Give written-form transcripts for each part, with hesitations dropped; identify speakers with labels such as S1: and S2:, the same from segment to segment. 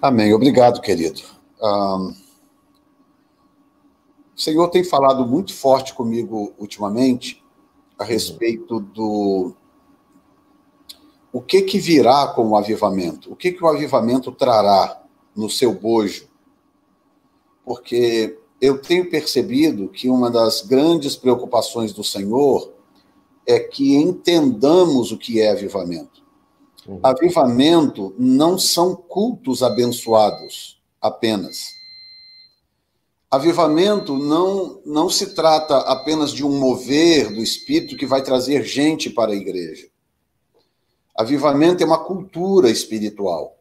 S1: Amém. Obrigado, querido. O Senhor tem falado muito forte comigo ultimamente a respeito do o que virá com o avivamento, o que o avivamento trará no seu bojo, porque eu tenho percebido que uma das grandes preocupações do Senhor é que entendamos o que é avivamento. Avivamento não são cultos abençoados apenas. Avivamento não se trata apenas de um mover do Espírito que vai trazer gente para a igreja. Avivamento é uma cultura espiritual.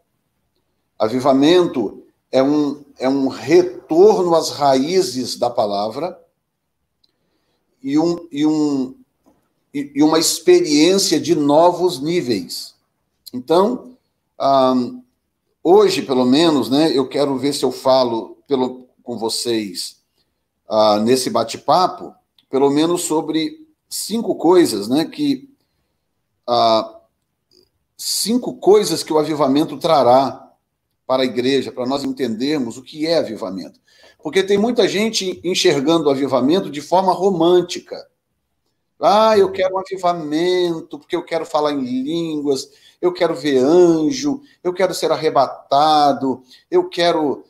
S1: Avivamento é um retorno às raízes da palavra e uma experiência de novos níveis. Então, hoje, pelo menos, né, eu quero ver se eu falo com vocês nesse bate-papo, pelo menos sobre 5 coisas, né, cinco coisas que o avivamento trará para a igreja, para nós entendermos o que é avivamento. Porque tem muita gente enxergando o avivamento de forma romântica. Eu quero um avivamento, porque eu quero falar em línguas, eu quero ver anjo, eu quero ser arrebatado, eu quero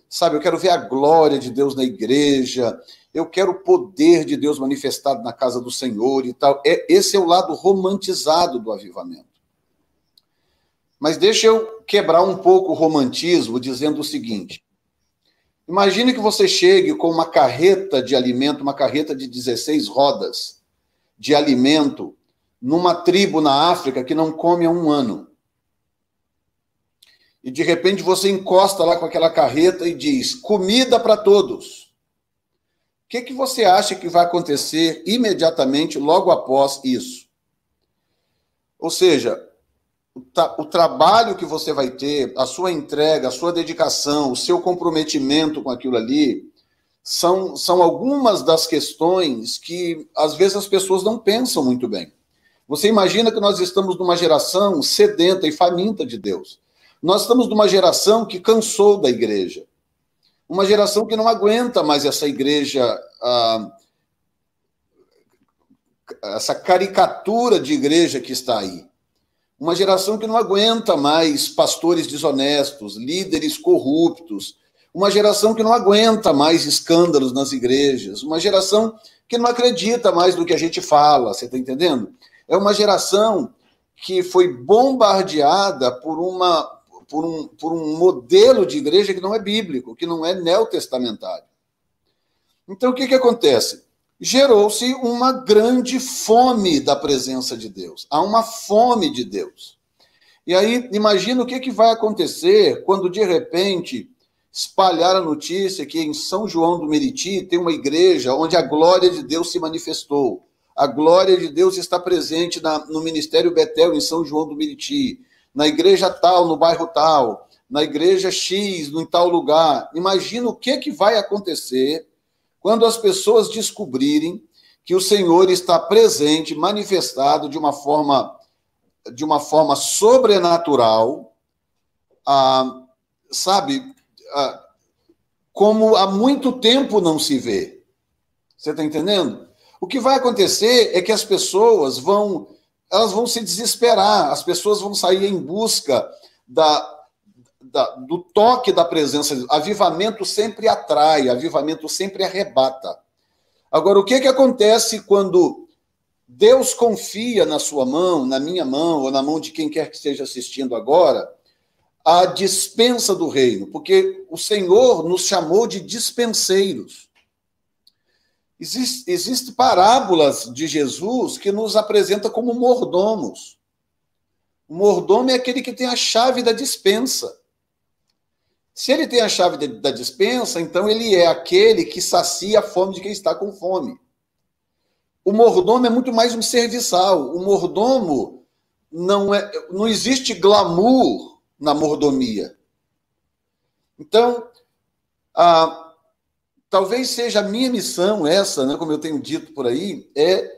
S1: ver a glória de Deus na igreja, eu quero o poder de Deus manifestado na casa do Senhor e tal. Esse é o lado romantizado do avivamento. Mas deixa eu quebrar um pouco o romantismo dizendo o seguinte: imagine que você chegue com uma carreta de alimento, uma carreta de 16 rodas de alimento, numa tribo na África que não come há 1 ano. E de repente você encosta lá com aquela carreta e diz: comida para todos. O que você acha que vai acontecer imediatamente logo após isso? Ou seja, o trabalho que você vai ter, a sua entrega, a sua dedicação, o seu comprometimento com aquilo ali, são algumas das questões que, às vezes, as pessoas não pensam muito bem. Você imagina que nós estamos numa geração sedenta e faminta de Deus. Nós estamos numa geração que cansou da igreja. Uma geração que não aguenta mais essa igreja, essa caricatura de igreja que está aí. Uma geração que não aguenta mais pastores desonestos, líderes corruptos. Uma geração que não aguenta mais escândalos nas igrejas. Uma geração que não acredita mais no que a gente fala, você está entendendo? É uma geração que foi bombardeada por um modelo de igreja que não é bíblico, que não é neotestamentário. Então, o que acontece? Gerou-se uma grande fome da presença de Deus. Há uma fome de Deus. E aí, imagina o que vai acontecer quando, de repente, espalhar a notícia que em São João do Meriti tem uma igreja onde a glória de Deus se manifestou. A glória de Deus está presente no Ministério Betel, em São João do Meriti, na igreja tal, no bairro tal, na igreja X, em tal lugar. Imagina o que vai acontecer quando as pessoas descobrirem que o Senhor está presente, manifestado de uma forma sobrenatural, como há muito tempo não se vê. Você está entendendo? O que vai acontecer é que as pessoas vão se desesperar, as pessoas vão sair em busca do toque da presença de Deus. Avivamento sempre atrai, avivamento sempre arrebata. Agora, o que acontece quando Deus confia na sua mão, na minha mão, ou na mão de quem quer que esteja assistindo agora, a dispensa do reino? Porque o Senhor nos chamou de dispenseiros. Existem parábolas de Jesus que nos apresenta como mordomos. O mordomo é aquele que tem a chave da dispensa. Se ele tem a chave da dispensa, então ele é aquele que sacia a fome de quem está com fome. O mordomo é muito mais um serviçal. O mordomo não existe glamour na mordomia. Então, talvez seja a minha missão essa, né, como eu tenho dito por aí, é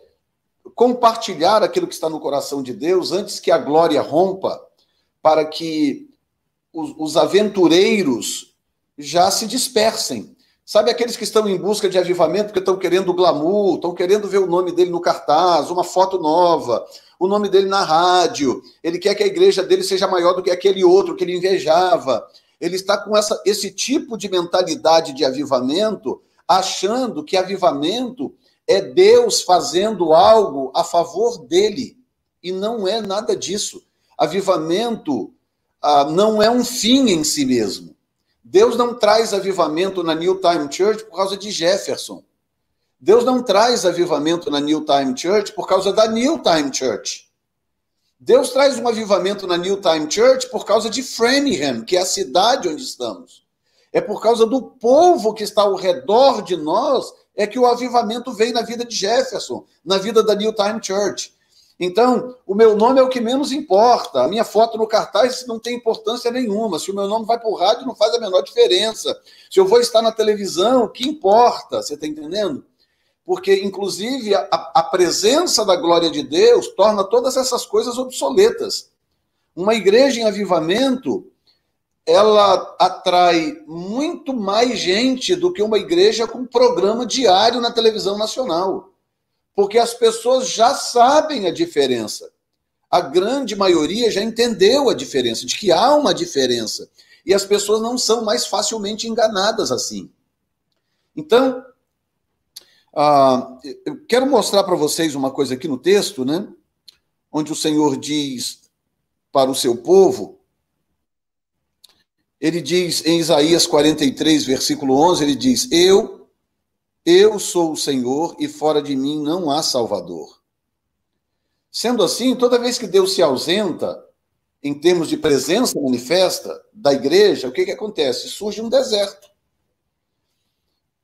S1: compartilhar aquilo que está no coração de Deus antes que a glória rompa, para que os aventureiros já se dispersem. Sabe aqueles que estão em busca de avivamento, porque estão querendo glamour, estão querendo ver o nome dele no cartaz, uma foto nova, o nome dele na rádio, ele quer que a igreja dele seja maior do que aquele outro que ele invejava. Ele está com esse tipo de mentalidade de avivamento, achando que avivamento é Deus fazendo algo a favor dele. E não é nada disso. Avivamento não é um fim em si mesmo. Deus não traz avivamento na New Time Church por causa de Jefferson. Deus não traz avivamento na New Time Church por causa da New Time Church. Deus traz um avivamento na New Time Church por causa de Framingham, que é a cidade onde estamos. É por causa do povo que está ao redor de nós é que o avivamento veio na vida de Jefferson, na vida da New Time Church. Então, o meu nome é o que menos importa. A minha foto no cartaz não tem importância nenhuma. Se o meu nome vai para o rádio, não faz a menor diferença. Se eu vou estar na televisão, o que importa? Você está entendendo? Porque, inclusive, a presença da glória de Deus torna todas essas coisas obsoletas. Uma igreja em avivamento, ela atrai muito mais gente do que uma igreja com programa diário na televisão nacional. Porque as pessoas já sabem a diferença. A grande maioria já entendeu a diferença, de que há uma diferença. E as pessoas não são mais facilmente enganadas assim. Então, eu quero mostrar para vocês uma coisa aqui no texto, né? Onde o Senhor diz para o seu povo, ele diz em Isaías 43, versículo 11, ele diz, eu sou o Senhor e fora de mim não há Salvador. Sendo assim, toda vez que Deus se ausenta, em termos de presença manifesta da igreja, o que acontece? Surge um deserto.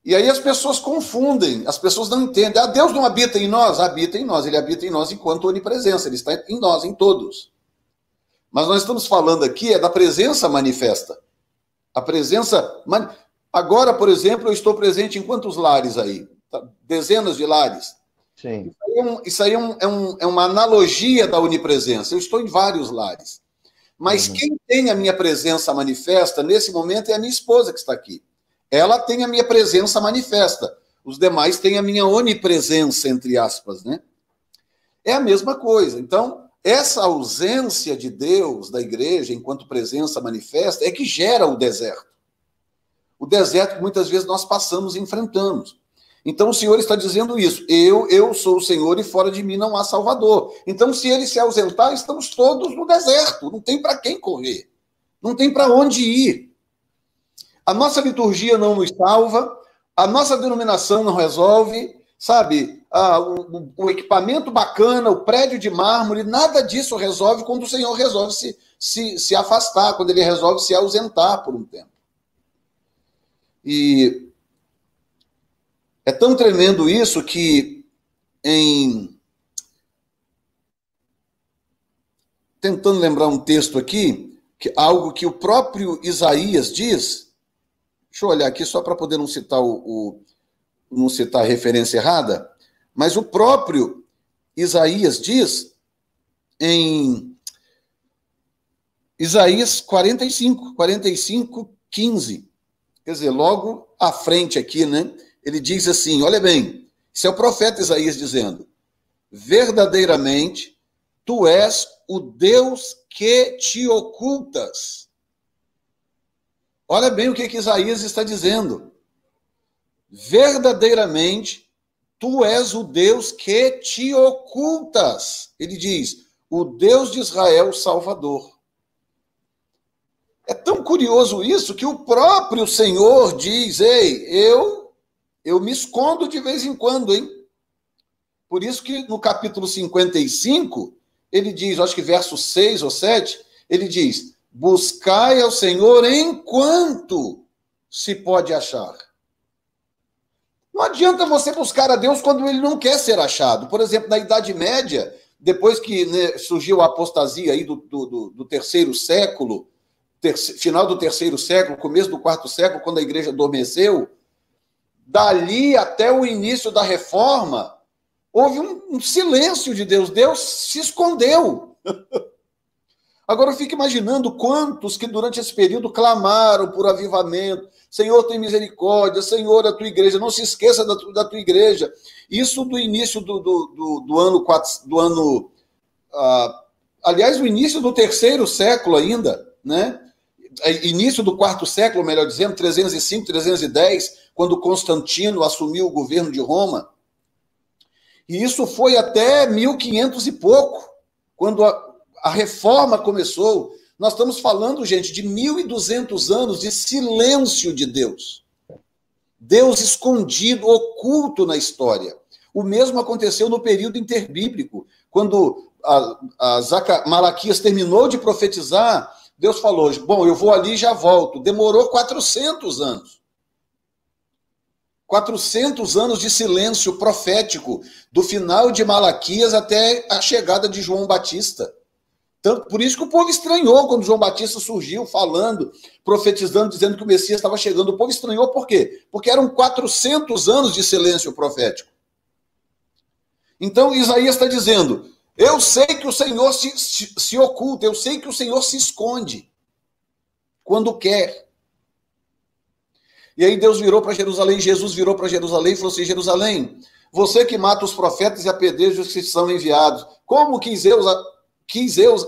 S1: E aí as pessoas confundem, as pessoas não entendem. Deus não habita em nós? Habita em nós, ele habita em nós enquanto onipresença, ele está em nós, em todos. Mas nós estamos falando aqui da presença manifesta. A presença... Agora, por exemplo, eu estou presente em quantos lares aí? Dezenas de lares.
S2: Sim.
S1: Isso aí é uma analogia da onipresença. Eu estou em vários lares. Mas quem tem a minha presença manifesta, nesse momento, é a minha esposa que está aqui. Ela tem a minha presença manifesta. Os demais têm a minha onipresença, entre aspas, né? É a mesma coisa. Então, essa ausência de Deus, da igreja, enquanto presença manifesta, é que gera o deserto. O deserto que muitas vezes nós passamos e enfrentamos. Então o Senhor está dizendo isso. Eu sou o Senhor e fora de mim não há Salvador. Então se ele se ausentar, estamos todos no deserto. Não tem para quem correr. Não tem para onde ir. A nossa liturgia não nos salva. A nossa denominação não resolve. Sabe? O equipamento bacana, o prédio de mármore, nada disso resolve quando o Senhor resolve se afastar, quando ele resolve se ausentar por um tempo. E é tão tremendo isso que tentando lembrar um texto aqui, algo que o próprio Isaías diz, deixa eu olhar aqui só para poder não citar não citar a referência errada, mas o próprio Isaías diz em Isaías 45, 15. Quer dizer, logo à frente aqui, né? Ele diz assim, olha bem, isso é o profeta Isaías dizendo, verdadeiramente, tu és o Deus que te ocultas. Olha bem o que Isaías está dizendo. Verdadeiramente, tu és o Deus que te ocultas. Ele diz, o Deus de Israel, Salvador. É tão curioso isso que o próprio Senhor diz, ei, eu me escondo de vez em quando, hein? Por isso que no capítulo 55, ele diz, acho que verso 6 ou 7, ele diz, buscai ao Senhor enquanto se pode achar. Não adianta você buscar a Deus quando ele não quer ser achado. Por exemplo, na Idade Média, depois que surgiu a apostasia aí do terceiro século, final do terceiro século, começo do quarto século, quando a igreja adormeceu, dali até o início da reforma, houve um silêncio de Deus. Deus se escondeu. Agora eu fico imaginando quantos que durante esse período clamaram por avivamento. Senhor, tem misericórdia. Senhor, a tua igreja. Não se esqueça da tua igreja. Isso do início do ano... aliás, o início do terceiro século ainda, né? Início do quarto século, melhor dizendo, 305, 310, quando Constantino assumiu o governo de Roma. E isso foi até 1500 e pouco, quando a reforma começou. Nós estamos falando, gente, de 1200 anos de silêncio de Deus. Deus escondido, oculto na história. O mesmo aconteceu no período interbíblico, quando Malaquias terminou de profetizar, Deus falou, bom, eu vou ali e já volto. Demorou 400 anos. 400 anos de silêncio profético, do final de Malaquias até a chegada de João Batista. Tanto, por isso que o povo estranhou quando João Batista surgiu falando, profetizando, dizendo que o Messias estava chegando. O povo estranhou por quê? Porque eram 400 anos de silêncio profético. Então Isaías está dizendo, eu sei que o Senhor se oculta, eu sei que o Senhor se esconde quando quer. E aí Deus virou para Jerusalém, Jesus virou para Jerusalém e falou assim, Jerusalém, você que mata os profetas e apedreja os que são enviados, como quis eu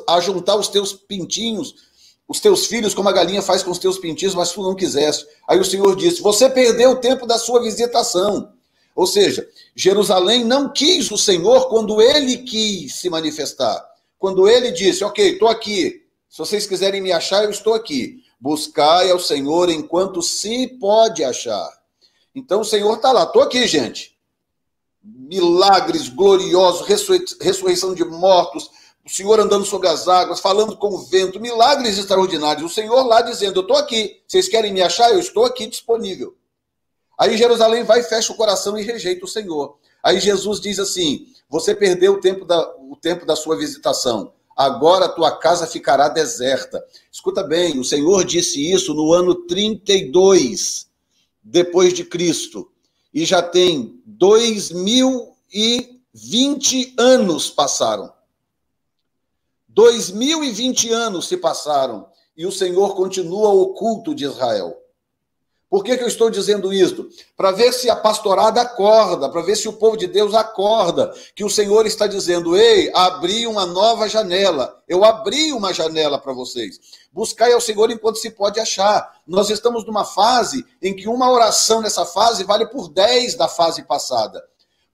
S1: ajuntar os teus pintinhos, os teus filhos, como a galinha faz com os teus pintinhos, mas tu não quiseste. Aí o Senhor disse, você perdeu o tempo da sua visitação. Ou seja, Jerusalém não quis o Senhor quando ele quis se manifestar. Quando ele disse, ok, estou aqui, se vocês quiserem me achar, eu estou aqui. Buscai ao Senhor enquanto se pode achar. Então o Senhor está lá, estou aqui, gente. Milagres gloriosos, ressurreição de mortos, o Senhor andando sobre as águas, falando com o vento, milagres extraordinários. O Senhor lá dizendo, eu estou aqui, vocês querem me achar? Eu estou aqui disponível. Aí Jerusalém vai, fecha o coração e rejeita o Senhor. Aí Jesus diz assim, você perdeu o tempo da sua visitação. Agora a tua casa ficará deserta. Escuta bem, o Senhor disse isso no ano 32 depois de Cristo. E já tem 2020 anos passaram. 2020 anos se passaram e o Senhor continua oculto de Israel. Por que eu estou dizendo isso? Para ver se a pastorada acorda, para ver se o povo de Deus acorda, que o Senhor está dizendo, ei, abri uma nova janela, eu abri uma janela para vocês. Buscai ao Senhor enquanto se pode achar. Nós estamos numa fase em que uma oração nessa fase vale por 10 da fase passada.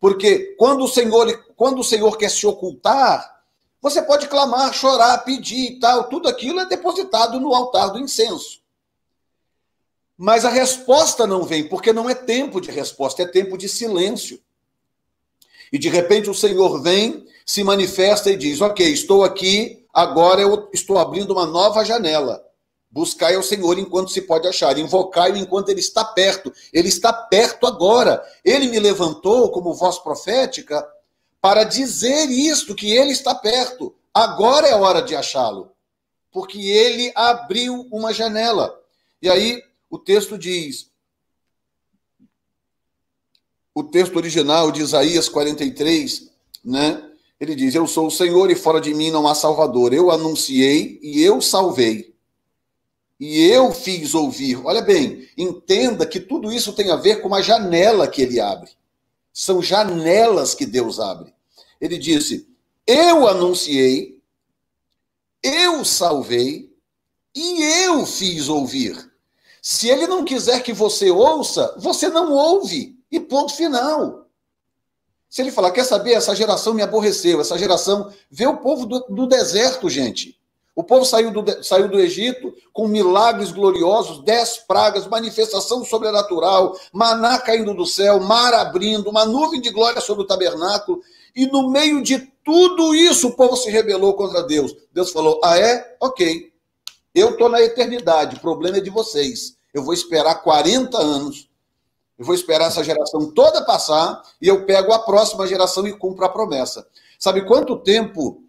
S1: Porque quando o Senhor quer se ocultar, você pode clamar, chorar, pedir e tal, tudo aquilo é depositado no altar do incenso. Mas a resposta não vem, porque não é tempo de resposta, é tempo de silêncio. E de repente o Senhor vem, se manifesta e diz, ok, estou aqui, agora eu estou abrindo uma nova janela. Buscai ao Senhor enquanto se pode achar, invocai-o enquanto ele está perto. Ele está perto agora. Ele me levantou como voz profética para dizer isto, que ele está perto. Agora é hora de achá-lo, porque ele abriu uma janela. E aí o texto diz, o texto original de Isaías 43, né? Ele diz, eu sou o Senhor e fora de mim não há Salvador. Eu anunciei e eu salvei. E eu fiz ouvir. Olha bem, entenda que tudo isso tem a ver com uma janela que ele abre. São janelas que Deus abre. Ele disse, eu anunciei, eu salvei e eu fiz ouvir. Se ele não quiser que você ouça, você não ouve. E ponto final. Se ele falar, quer saber, essa geração me aborreceu, essa geração... Vê o povo do deserto, gente. O povo saiu do Egito com milagres gloriosos, 10 pragas, manifestação sobrenatural, maná caindo do céu, mar abrindo, uma nuvem de glória sobre o tabernáculo. E no meio de tudo isso, o povo se rebelou contra Deus. Deus falou, ah é? Ok. Eu estou na eternidade, o problema é de vocês. Eu vou esperar 40 anos, eu vou esperar essa geração toda passar, e eu pego a próxima geração e cumpro a promessa. Sabe quanto tempo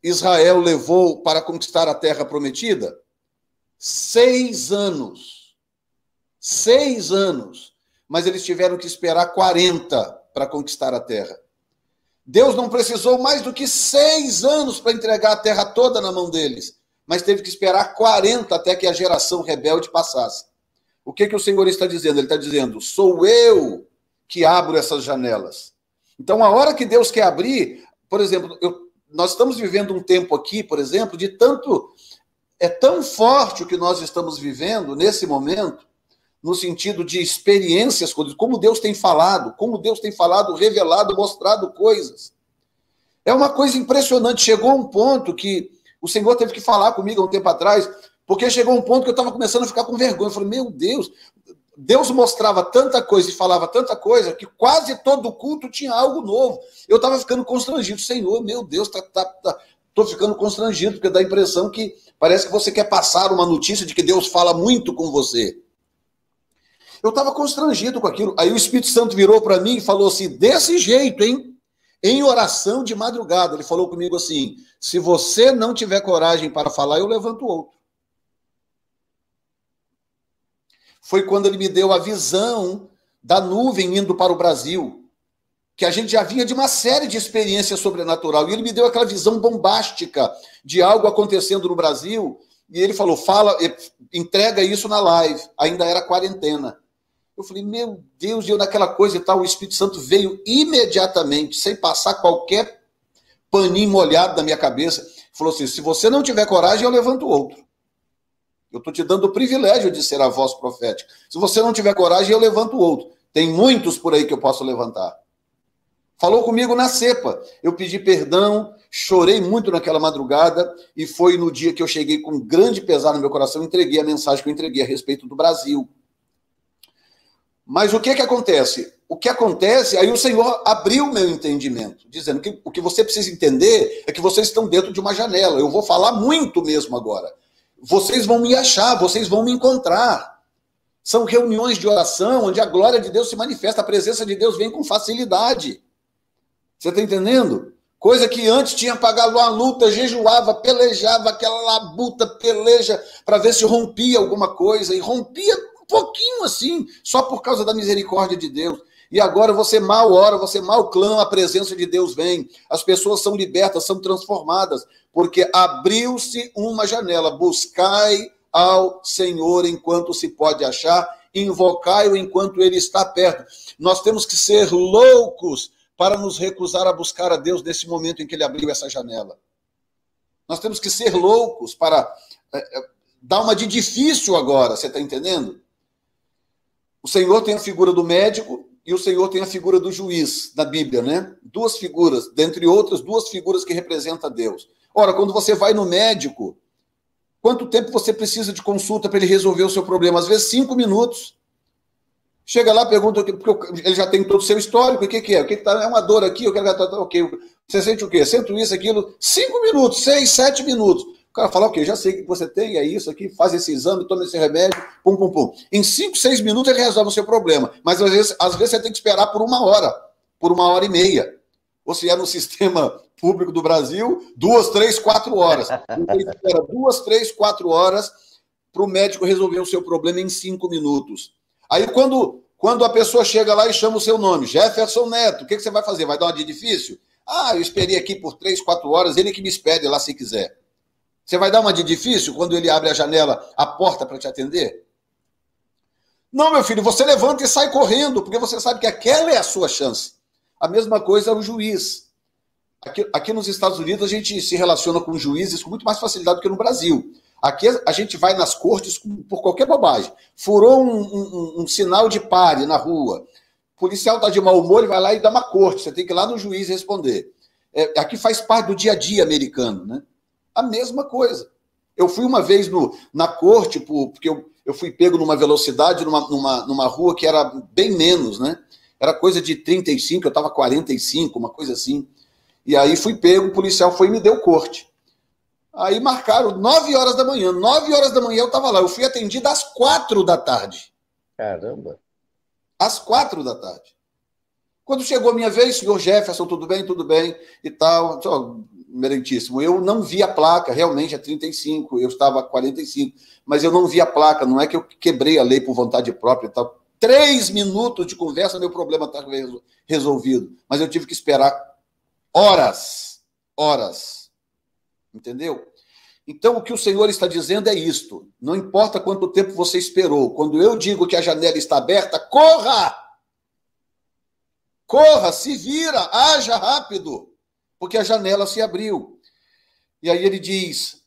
S1: Israel levou para conquistar a terra prometida? 6 anos. 6 anos. Mas eles tiveram que esperar 40 para conquistar a terra. Deus não precisou mais do que 6 anos para entregar a terra toda na mão deles. mas teve que esperar 40 até que a geração rebelde passasse. O que o Senhor está dizendo? Ele está dizendo, sou eu que abro essas janelas. Então, a hora que Deus quer abrir, por exemplo, nós estamos vivendo um tempo aqui, por exemplo, de tanto... É tão forte o que nós estamos vivendo nesse momento, no sentido de experiências, como Deus tem falado, revelado, mostrado coisas. É uma coisa impressionante. Chegou um ponto que o Senhor teve que falar comigo há um tempo atrás, porque chegou um ponto que eu estava começando a ficar com vergonha. Eu falei, meu Deus, Deus mostrava tanta coisa e falava tanta coisa que quase todo culto tinha algo novo. Eu estava ficando constrangido. Senhor, meu Deus, estou ficando constrangido, porque dá a impressão que parece que você quer passar uma notícia de que Deus fala muito com você. Eu estava constrangido com aquilo. Aí o Espírito Santo virou para mim e falou assim, desse jeito, hein? Em oração de madrugada. Ele falou comigo assim, se você não tiver coragem para falar, eu levanto outro. Foi quando ele me deu a visão da nuvem indo para o Brasil, que a gente já vinha de uma série de experiências sobrenatural, e ele me deu aquela visão bombástica de algo acontecendo no Brasil, e ele falou, entrega isso na live, ainda era quarentena. Eu falei, meu Deus, e eu naquela coisa e tal, o Espírito Santo veio imediatamente, sem passar qualquer paninho molhado na minha cabeça, falou assim, se você não tiver coragem, eu levanto outro. Eu estou te dando o privilégio de ser a voz profética. Se você não tiver coragem, eu levanto outro. Tem muitos por aí que eu posso levantar. Falou comigo na cepa. Eu pedi perdão, chorei muito naquela madrugada, e foi no dia que eu cheguei com grande pesar no meu coração, entreguei a mensagem que eu entreguei a respeito do Brasil. Mas o que acontece? O que acontece, aí o Senhor abriu meu entendimento, dizendo que o que você precisa entender é que vocês estão dentro de uma janela. Eu vou falar muito mesmo agora. Vocês vão me achar, vocês vão me encontrar. São reuniões de oração onde a glória de Deus se manifesta, a presença de Deus vem com facilidade. Você está entendendo? Coisa que antes tinha pagado uma luta, jejuava, pelejava, aquela labuta, peleja, para ver se rompia alguma coisa, e rompia um pouquinho assim, só por causa da misericórdia de Deus. E agora você mal ora, você mal clama, a presença de Deus vem. As pessoas são libertas, são transformadas, porque abriu-se uma janela. Buscai ao Senhor enquanto se pode achar, invocai-o enquanto ele está perto. Nós temos que ser loucos para nos recusar a buscar a Deus nesse momento em que ele abriu essa janela. Nós temos que ser loucos para dar uma de difícil agora, você está entendendo? O Senhor tem a figura do médico e o Senhor tem a figura do juiz na Bíblia, né? Duas figuras, dentre outras, duas figuras que representam Deus. Ora, quando você vai no médico, quanto tempo você precisa de consulta para ele resolver o seu problema? Às vezes 5 minutos. Chega lá, pergunta, porque ele já tem todo o seu histórico, o que é? O que tá? É uma dor aqui, eu quero... Ok, você sente o quê? Sinto isso, aquilo, 5 minutos, 6, 7 minutos. O cara fala, ok, já sei o que você tem, é isso aqui, faz esse exame, toma esse remédio, pum, pum, pum. Em 5, 6 minutos ele resolve o seu problema, mas às vezes você tem que esperar por 1 hora, por 1 hora e meia. Ou se é no sistema público do Brasil, 2, 3, 4 horas. Então ele espera 2, 3, 4 horas para o médico resolver o seu problema em 5 minutos. Aí, quando a pessoa chega lá e chama o seu nome, Jefferson Neto, o que você vai fazer? Vai dar uma de difícil? Ah, eu esperei aqui por 3, 4 horas, ele que me espere lá se quiser. Você vai dar uma de difícil quando ele abre a janela, a porta para te atender? Não, meu filho, você levanta e sai correndo, porque você sabe que aquela é a sua chance. A mesma coisa é o juiz. Aqui nos Estados Unidos a gente se relaciona com juízes com muito mais facilidade do que no Brasil. Aqui a gente vai nas cortes por qualquer bobagem. Furou um sinal de pare na rua. O policial está de mau humor, ele vai lá e dá uma corte. Você tem que ir lá no juiz responder. Aqui faz parte do dia a dia americano, né? A mesma coisa. Eu fui uma vez na corte, porque eu fui pego numa velocidade, numa rua que era bem menos, né? Era coisa de 35, eu estava 45, uma coisa assim. E aí fui pego, o policial foi e me deu corte. Aí marcaram 9 horas da manhã. 9 horas da manhã eu estava lá. Eu fui atendido às 4 da tarde.
S2: Caramba!
S1: Às 4 da tarde. Quando chegou a minha vez, senhor Jefferson, tudo bem, e tal. Merentíssimo. Eu não vi a placa, realmente é 35, eu estava a 45, mas eu não vi a placa, não é que eu quebrei a lei por vontade própria e tal. 3 minutos de conversa, meu problema estava resolvido. Mas eu tive que esperar horas. Entendeu? Então, o que o Senhor está dizendo é isto: não importa quanto tempo você esperou, quando eu digo que a janela está aberta, corra! Corra, se vira, haja rápido, porque a janela se abriu. E aí ele diz: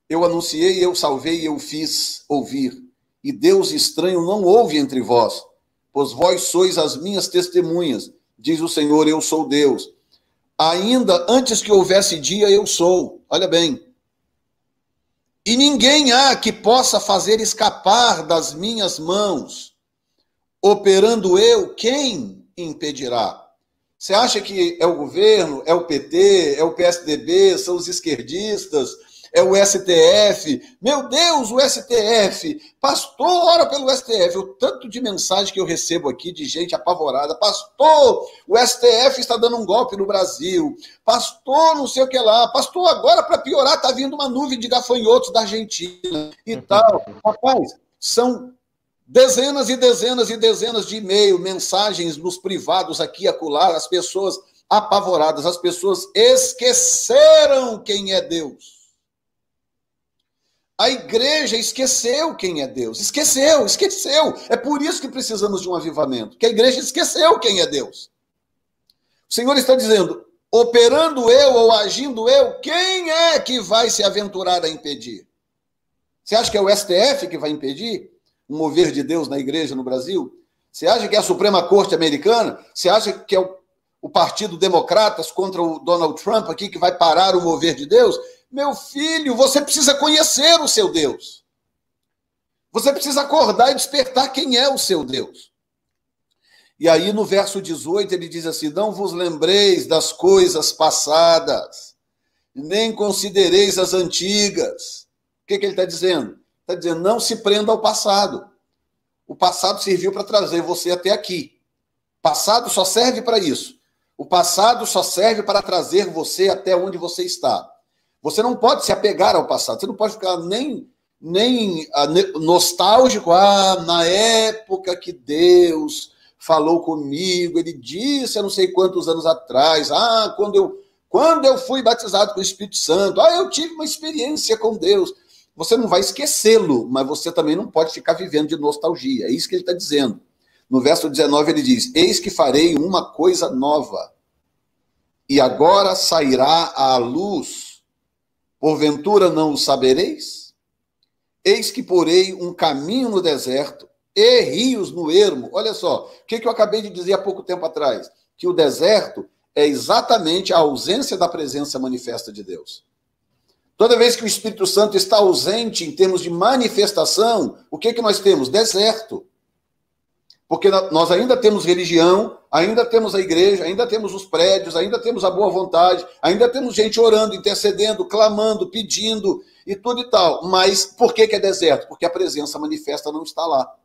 S1: eu anunciei, eu salvei, eu fiz ouvir, e Deus estranho não houve entre vós, pois vós sois as minhas testemunhas, diz o Senhor, eu sou Deus. Ainda antes que houvesse dia, eu sou. Olha bem. E ninguém há que possa fazer escapar das minhas mãos. Operando eu, quem impedirá? Você acha que é o governo, é o PT, é o PSDB, são os esquerdistas, é o STF? Meu Deus, o STF! Pastor, ora pelo STF. O tanto de mensagem que eu recebo aqui de gente apavorada. Pastor, o STF está dando um golpe no Brasil. Pastor, não sei o que lá. Pastor, agora para piorar está vindo uma nuvem de gafanhotos da Argentina e tal. Rapaz, são dezenas e dezenas e dezenas de e-mails, mensagens nos privados aqui e acolá, as pessoas apavoradas, as pessoas esqueceram quem é Deus. A igreja esqueceu quem é Deus. Esqueceu. É por isso que precisamos de um avivamento, que a igreja esqueceu quem é Deus. O Senhor está dizendo, operando eu ou agindo eu, quem é que vai se aventurar a impedir? Você acha que é o STF que vai impedir o mover de Deus na igreja no Brasil? Você acha que é a Suprema Corte Americana? Você acha que é o Partido Democratas contra o Donald Trump aqui que vai parar o mover de Deus? Meu filho, você precisa conhecer o seu Deus. Você precisa acordar e despertar quem é o seu Deus. E aí no verso 18 ele diz assim, não vos lembreis das coisas passadas, nem considereis as antigas. O que ele está dizendo? Está dizendo, não se prenda ao passado. O passado serviu para trazer você até aqui. O passado só serve para isso. O passado só serve para trazer você até onde você está. Você não pode se apegar ao passado. Você não pode ficar nem nostálgico. Na época que Deus falou comigo, ele disse há não sei quantos anos atrás, quando eu fui batizado com o Espírito Santo, eu tive uma experiência com Deus. Você não vai esquecê-lo, mas você também não pode ficar vivendo de nostalgia. É isso que ele está dizendo. No verso 19 ele diz, eis que farei uma coisa nova, e agora sairá à luz. Porventura não o sabereis? Eis que porei um caminho no deserto e rios no ermo. Olha só, o que eu acabei de dizer há pouco tempo atrás? Que o deserto é exatamente a ausência da presença manifesta de Deus. Toda vez que o Espírito Santo está ausente em termos de manifestação, o que nós temos? Deserto. Porque nós ainda temos religião, ainda temos a igreja, ainda temos os prédios, ainda temos a boa vontade, ainda temos gente orando, intercedendo, clamando, pedindo e tudo e tal. Mas por que é deserto? Porque a presença manifesta não está lá.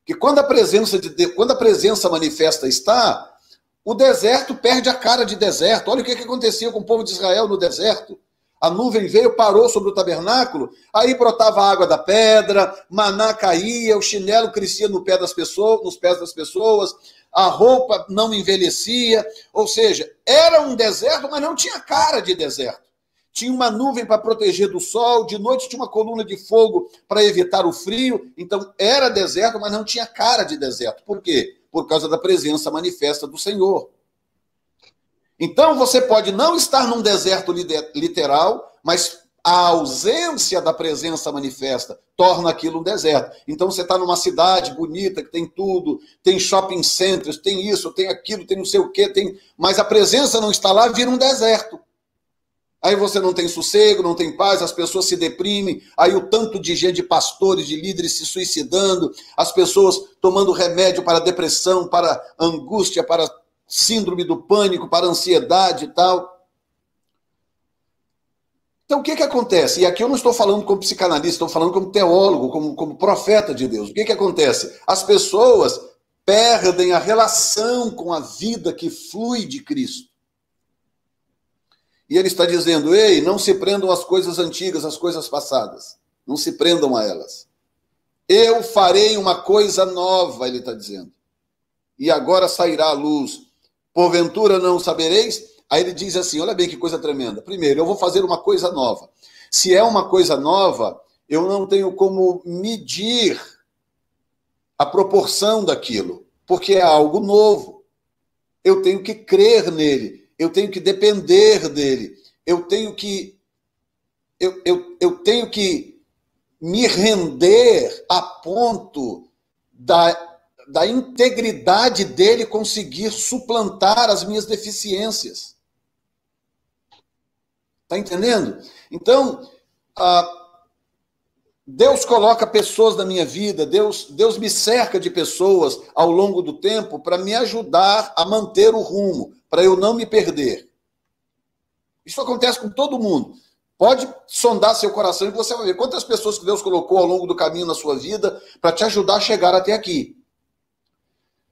S1: Que quando a presença manifesta está, o deserto perde a cara de deserto. Olha o que acontecia com o povo de Israel no deserto. A nuvem veio, parou sobre o tabernáculo, aí brotava a água da pedra, maná caía, o chinelo crescia nos pés das pessoas, a roupa não envelhecia, ou seja, era um deserto, mas não tinha cara de deserto. Tinha uma nuvem para proteger do sol, de noite tinha uma coluna de fogo para evitar o frio, então era deserto, mas não tinha cara de deserto. Por quê? Por causa da presença manifesta do Senhor. Então, você pode não estar num deserto literal, mas a ausência da presença manifesta torna aquilo um deserto. Então, você está numa cidade bonita, que tem tudo, tem shopping centers, tem isso, tem aquilo, tem não sei o quê, mas a presença não está lá, vira um deserto. Aí você não tem sossego, não tem paz, as pessoas se deprimem, aí o tanto de gente, de pastores, de líderes se suicidando, as pessoas tomando remédio para depressão, para angústia, para síndrome do pânico, para ansiedade e tal. Então, o que acontece? E aqui eu não estou falando como psicanalista, estou falando como teólogo, como profeta de Deus. O que acontece? As pessoas perdem a relação com a vida que flui de Cristo. E ele está dizendo, ei, não se prendam às coisas antigas, às coisas passadas. Não se prendam a elas. Eu farei uma coisa nova, ele está dizendo. E agora sairá a luz. Porventura não sabereis? Aí ele diz assim, olha bem que coisa tremenda. Primeiro, eu vou fazer uma coisa nova. Se é uma coisa nova, eu não tenho como medir a proporção daquilo, porque é algo novo. Eu tenho que crer nele, eu tenho que depender dele, eu tenho que me render a ponto da integridade dele conseguir suplantar as minhas deficiências. Está entendendo? Então, Deus coloca pessoas na minha vida, Deus me cerca de pessoas ao longo do tempo para me ajudar a manter o rumo, para eu não me perder. Isso acontece com todo mundo. Pode sondar seu coração e você vai ver quantas pessoas que Deus colocou ao longo do caminho na sua vida para te ajudar a chegar até aqui.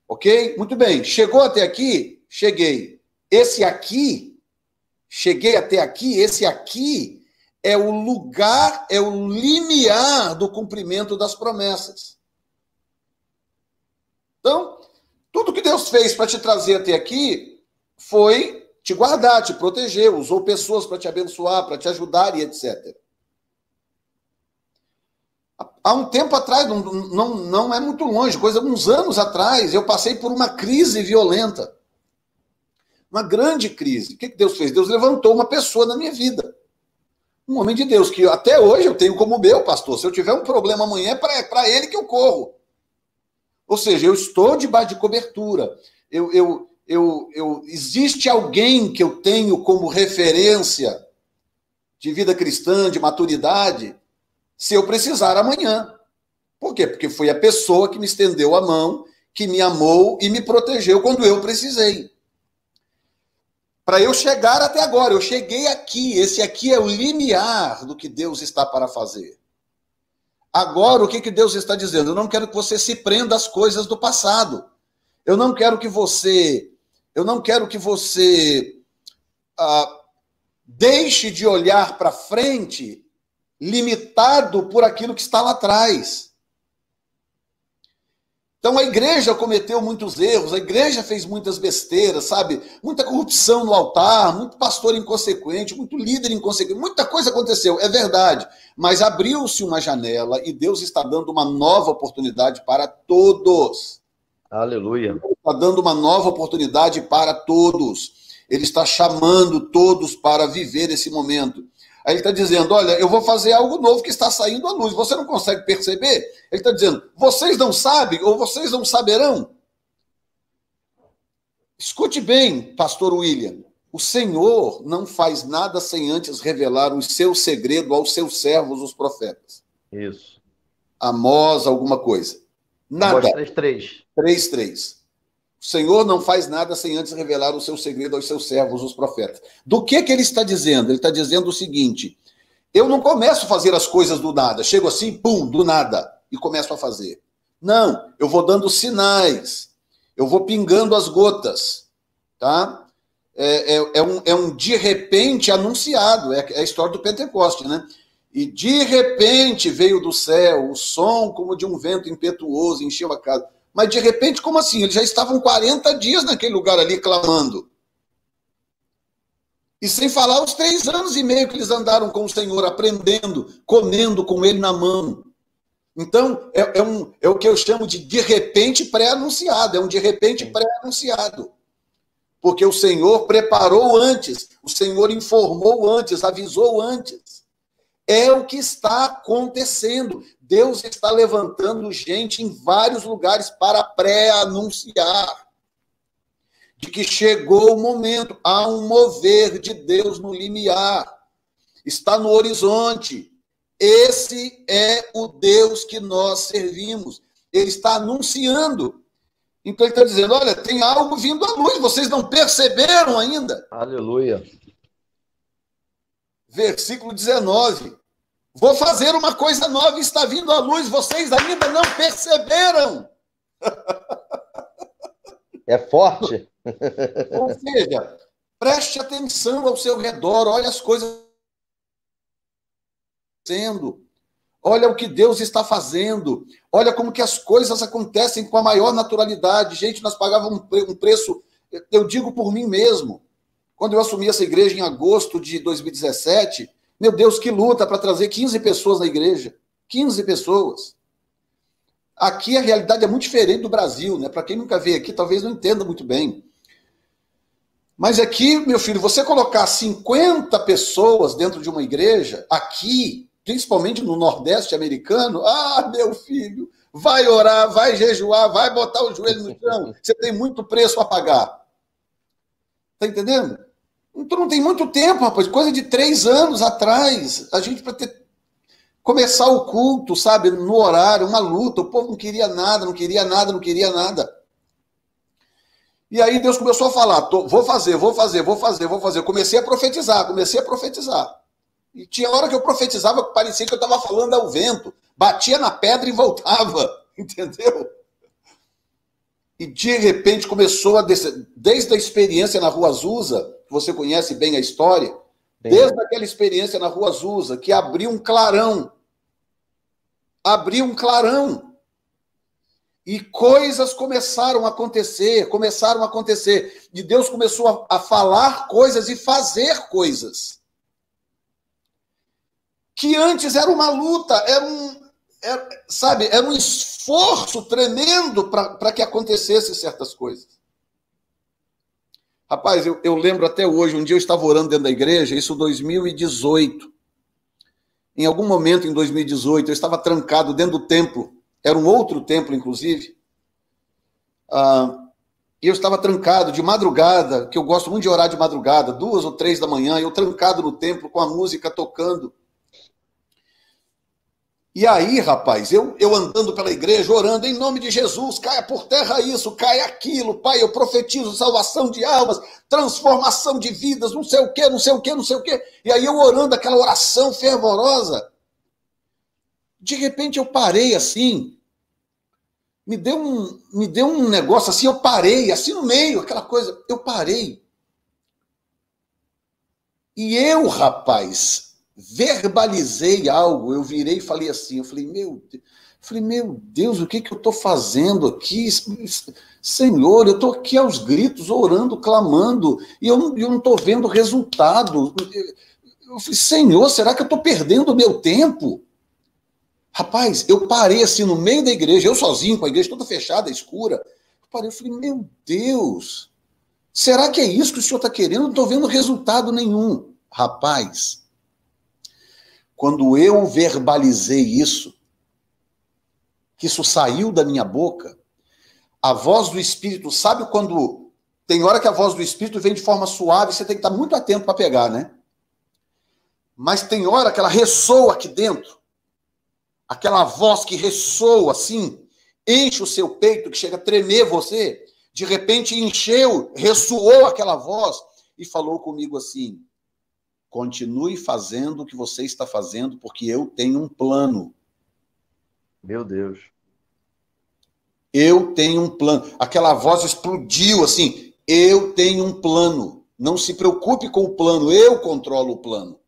S1: Ok? Muito bem. Chegou até aqui? Cheguei. Cheguei até aqui, esse aqui é o lugar, é o limiar do cumprimento das promessas. Então, tudo que Deus fez para te trazer até aqui foi te guardar, te proteger, usou pessoas para te abençoar, para te ajudar e etc. Há um tempo atrás, não é muito longe, coisa de uns anos atrás, eu passei por uma crise violenta. Uma grande crise. O que Deus fez? Deus levantou uma pessoa na minha vida. Um homem de Deus, que até hoje eu tenho como meu pastor. Se eu tiver um problema amanhã, é para ele que eu corro. Ou seja, eu estou debaixo de cobertura. Existe alguém que eu tenho como referência de vida cristã, de maturidade, se eu precisar amanhã. Por quê? Porque foi a pessoa que me estendeu a mão, que me amou e me protegeu quando eu precisei. Para eu chegar até agora, eu cheguei aqui. Esse aqui é o limiar do que Deus está para fazer. Agora, o que Deus está dizendo? Eu não quero que você se prenda às coisas do passado. Eu não quero que você deixe de olhar para frente limitado por aquilo que está lá atrás. Então a igreja cometeu muitos erros, a igreja fez muitas besteiras, sabe? Muita corrupção no altar, muito pastor inconsequente, muito líder inconsequente, muita coisa aconteceu, é verdade. Mas abriu-se uma janela e Deus está dando uma nova oportunidade para todos.
S2: Aleluia.
S1: Ele está dando uma nova oportunidade para todos. Ele está chamando todos para viver esse momento. Aí ele está dizendo, olha, eu vou fazer algo novo que está saindo à luz. Você não consegue perceber? Ele está dizendo, vocês não sabem ou vocês não saberão? Escute bem, pastor William. O Senhor não faz nada sem antes revelar o seu segredo aos seus servos, os profetas.
S2: Isso.
S1: Amós, alguma coisa. Nada.
S2: Amós 3:3.
S1: 3:3. O Senhor não faz nada sem antes revelar o seu segredo aos seus servos, os profetas. Do que ele está dizendo? Ele está dizendo o seguinte, eu não começo a fazer as coisas do nada, chego assim, pum, do nada, e começo a fazer. Não, eu vou dando sinais, eu vou pingando as gotas, tá? É um de repente anunciado, é a história do Pentecoste, né? E de repente veio do céu o som como de um vento impetuoso, encheu a casa. Mas, de repente, como assim? Eles já estavam 40 dias naquele lugar ali, clamando. E sem falar os 3 anos e meio que eles andaram com o Senhor, aprendendo, comendo com Ele na mão. Então, é o que eu chamo de repente pré-anunciado. É um de repente pré-anunciado. Porque o Senhor preparou antes, o Senhor informou antes, avisou antes. É o que está acontecendo. Deus está levantando gente em vários lugares para pré-anunciar de que chegou o momento. Há um mover de Deus no limiar. Está no horizonte. Esse é o Deus que nós servimos. Ele está anunciando. Então ele está dizendo, olha, tem algo vindo à luz, vocês não perceberam ainda?
S2: Aleluia.
S1: Versículo 19. Vou fazer uma coisa nova, está vindo à luz, vocês ainda não perceberam.
S2: É forte.
S1: Ou seja, preste atenção ao seu redor, olha as coisas acontecendo, olha o que Deus está fazendo, olha como que as coisas acontecem com a maior naturalidade. Gente, nós pagávamos um preço, eu digo por mim mesmo, Quando eu assumi essa igreja em agosto de 2017, meu Deus, que luta para trazer 15 pessoas na igreja. 15 pessoas. Aqui a realidade é muito diferente do Brasil, né? Para quem nunca veio aqui, talvez não entenda muito bem. Mas aqui, meu filho, você colocar 50 pessoas dentro de uma igreja, aqui, principalmente no Nordeste americano, meu filho, vai orar, vai jejuar, vai botar o joelho no chão, você tem muito preço a pagar. Tá entendendo? Então não tem muito tempo, rapaz, coisa de 3 anos atrás, a gente para começar o culto, sabe, no horário, uma luta, o povo não queria nada, não queria nada, não queria nada. E aí Deus começou a falar, vou fazer. Eu comecei a profetizar. E tinha hora que eu profetizava que parecia que eu estava falando ao vento. Batia na pedra e voltava, entendeu? E de repente começou a descer, desde a experiência na Rua Azusa, que você conhece bem a história, desde aquela experiência na Rua Azusa, que abriu um clarão. E coisas começaram a acontecer. E Deus começou a falar coisas e fazer coisas. Que antes era uma luta, era um esforço tremendo para que acontecessem certas coisas. Rapaz, eu lembro até hoje, um dia eu estava orando dentro da igreja, isso em 2018. Em algum momento em 2018, eu estava trancado dentro do templo. Era um outro templo, inclusive. E eu estava trancado de madrugada, que eu gosto muito de orar de madrugada, 2 ou 3 da manhã, eu trancado no templo com a música tocando. E aí, rapaz, eu andando pela igreja, orando em nome de Jesus, caia por terra isso, caia aquilo, Pai, eu profetizo salvação de almas, transformação de vidas, não sei o quê. E aí eu orando aquela oração fervorosa. De repente eu parei assim, me deu um negócio assim, eu parei, assim no meio, aquela coisa, eu parei. E eu, rapaz, verbalizei algo, eu virei e falei assim, eu falei, meu Deus, o que eu estou fazendo aqui? Senhor, eu estou aqui aos gritos, orando, clamando, e eu não estou vendo resultado. Eu falei, Senhor, será que eu estou perdendo o meu tempo? Rapaz, eu parei assim no meio da igreja, eu sozinho, com a igreja toda fechada, escura. Eu parei, eu falei, meu Deus, será que é isso que o senhor está querendo? Não estou vendo resultado nenhum. Rapaz, quando eu verbalizei isso, que isso saiu da minha boca, a voz do Espírito, sabe quando tem hora que a voz do Espírito vem de forma suave, você tem que estar muito atento para pegar, né? Mas tem hora que ela ressoa aqui dentro. Aquela voz que ressoa assim, enche o seu peito, que chega a tremer você, de repente ressoou aquela voz e falou comigo assim, continue fazendo o que você está fazendo, porque eu tenho um plano.
S2: Meu Deus.
S1: Eu tenho um plano. Aquela voz explodiu assim, eu tenho um plano. Não se preocupe com o plano, eu controlo o plano.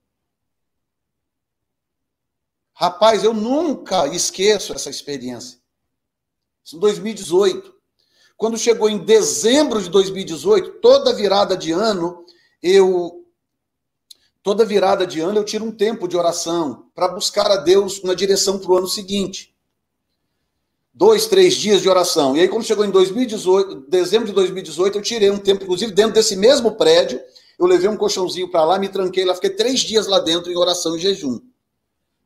S1: Rapaz, eu nunca esqueço essa experiência. Isso em 2018. Quando chegou em dezembro de 2018, toda virada de ano eu tiro um tempo de oração para buscar a Deus uma direção para o ano seguinte. 2, 3 dias de oração. E aí, quando chegou em 2018, dezembro de 2018, eu tirei um tempo, inclusive dentro desse mesmo prédio, eu levei um colchãozinho para lá, me tranquei lá, fiquei 3 dias lá dentro em oração e jejum,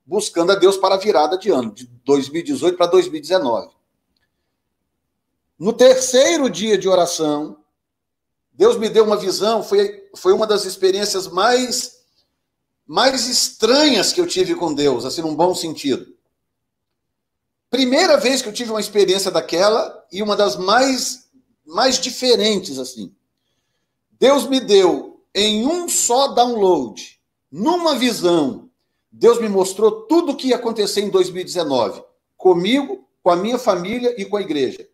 S1: buscando a Deus para a virada de ano, de 2018 para 2019. No terceiro dia de oração, Deus me deu uma visão, foi uma das experiências mais estranhas que eu tive com Deus, assim, num bom sentido. Primeira vez que eu tive uma experiência daquela e uma das mais diferentes, assim. Deus me deu em um só download, numa visão, Deus me mostrou tudo o que ia acontecer em 2019, comigo, com a minha família e com a igreja.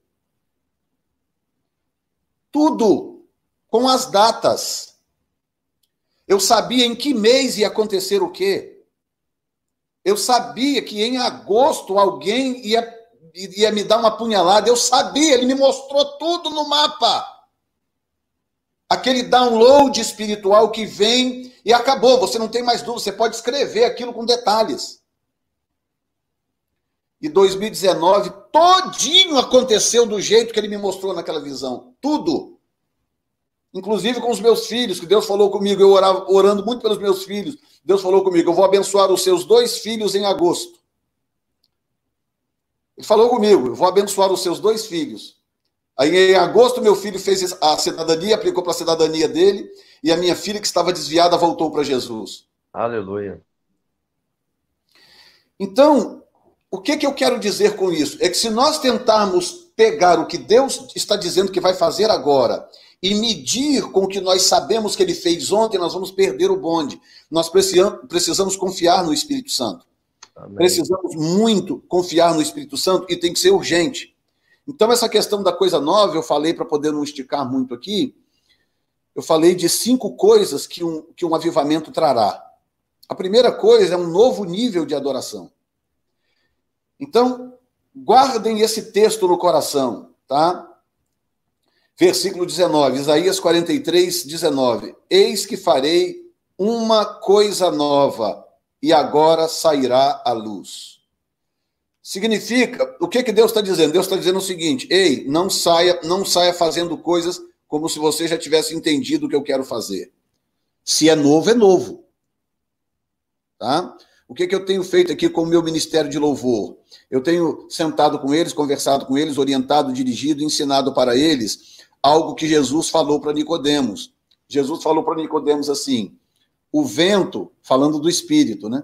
S1: Tudo, com as datas. Eu sabia em que mês ia acontecer o quê. Eu sabia que em agosto alguém ia me dar uma punhalada. Eu sabia, ele me mostrou tudo no mapa. aquele download espiritual que vem e acabou, você não tem mais dúvida, você pode escrever aquilo com detalhes. E 2019, todinho aconteceu do jeito que ele me mostrou naquela visão. Tudo. Inclusive com os meus filhos, que Deus falou comigo, eu orando muito pelos meus filhos, Deus falou comigo, eu vou abençoar os seus 2 filhos em agosto. Ele falou comigo, eu vou abençoar os seus 2 filhos. Aí em agosto meu filho fez a cidadania, aplicou para a cidadania dele, e a minha filha que estava desviada voltou para Jesus.
S2: Aleluia.
S1: Então, o que eu quero dizer com isso? É que se nós tentarmos pegar o que Deus está dizendo que vai fazer agora e medir com o que nós sabemos que ele fez ontem, nós vamos perder o bonde. Nós precisamos confiar no Espírito Santo. Amém. Precisamos muito confiar no Espírito Santo e tem que ser urgente. Então, essa questão da coisa nova, eu falei, para poder não esticar muito aqui, eu falei de 5 coisas que um avivamento trará. A primeira coisa é um novo nível de adoração. Então, guardem esse texto no coração, tá? Versículo 19, Isaías 43, 19. Eis que farei uma coisa nova, e agora sairá a luz. Significa, o que Deus está dizendo? Deus está dizendo o seguinte, ei, não saia fazendo coisas como se você já tivesse entendido o que eu quero fazer. Se é novo, é novo. Tá? O que eu tenho feito aqui com o meu ministério de louvor? Eu tenho sentado com eles, conversado com eles, orientado, dirigido, ensinado para eles algo que Jesus falou para Nicodemos. Jesus falou para Nicodemos assim, o vento, falando do Espírito, né?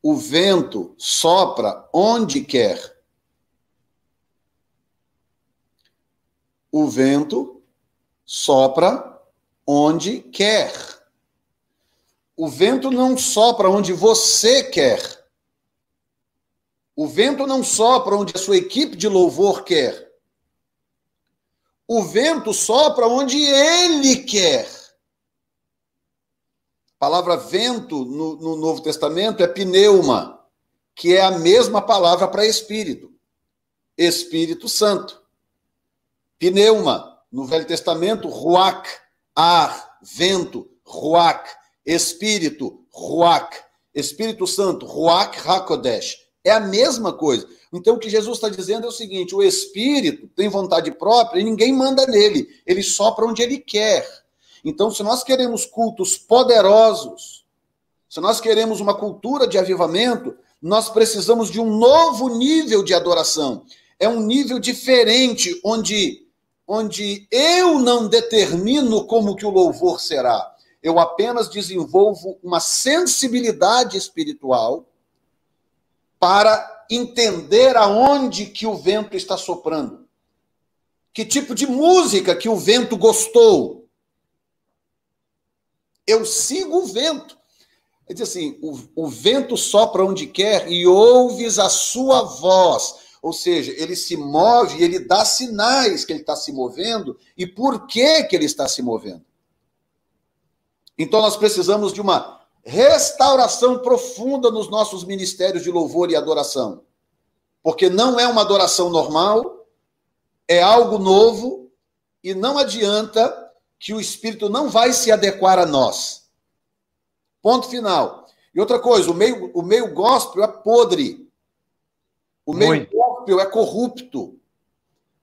S1: O vento sopra onde quer. O vento sopra onde quer. O vento não sopra onde você quer. O vento não sopra onde a sua equipe de louvor quer. O vento sopra onde ele quer. A palavra vento no Novo Testamento é pneuma, que é a mesma palavra para espírito. Espírito Santo. Pneuma, no Velho Testamento, ruach, ar, vento, ruach, espírito, ruach, Espírito Santo, ruach hakodesh. É a mesma coisa. Então, o que Jesus está dizendo é o seguinte, o Espírito tem vontade própria e ninguém manda nele. Ele sopra onde ele quer. Então, se nós queremos cultos poderosos, se nós queremos uma cultura de avivamento, nós precisamos de um novo nível de adoração. É um nível diferente, onde eu não determino como que o louvor será. Eu apenas desenvolvo uma sensibilidade espiritual para entender aonde que o vento está soprando. Que tipo de música que o vento gostou. Eu sigo o vento. Ele diz assim, o vento sopra onde quer e ouves a sua voz. Ou seja, ele se move e ele dá sinais que ele está se movendo e por que ele está se movendo. Então nós precisamos de uma restauração profunda nos nossos ministérios de louvor e adoração. Porque não é uma adoração normal, é algo novo e não adianta que o Espírito não vai se adequar a nós. Ponto final. E outra coisa, o meio gospel é podre. O meio gospel é corrupto.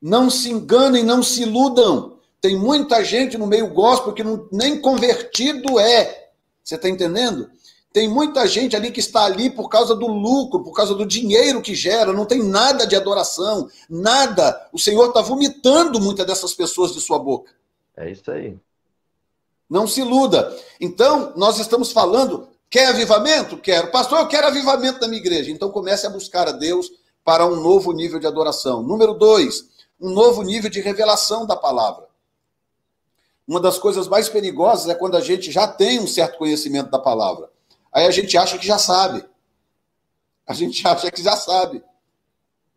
S1: Não se enganem, não se iludam. Tem muita gente no meio gospel que nem convertido é. Você está entendendo? Tem muita gente ali que está ali por causa do lucro, por causa do dinheiro que gera, não tem nada de adoração, nada. O Senhor está vomitando muitas dessas pessoas de sua boca.
S2: É isso aí.
S1: Não se iluda. Então, nós estamos falando, quer avivamento? Quero. Pastor, eu quero avivamento da minha igreja. Então, comece a buscar a Deus para um novo nível de adoração. Número 2, um novo nível de revelação da palavra. Uma das coisas mais perigosas é quando a gente já tem um certo conhecimento da palavra. Aí a gente acha que já sabe. A gente acha que já sabe.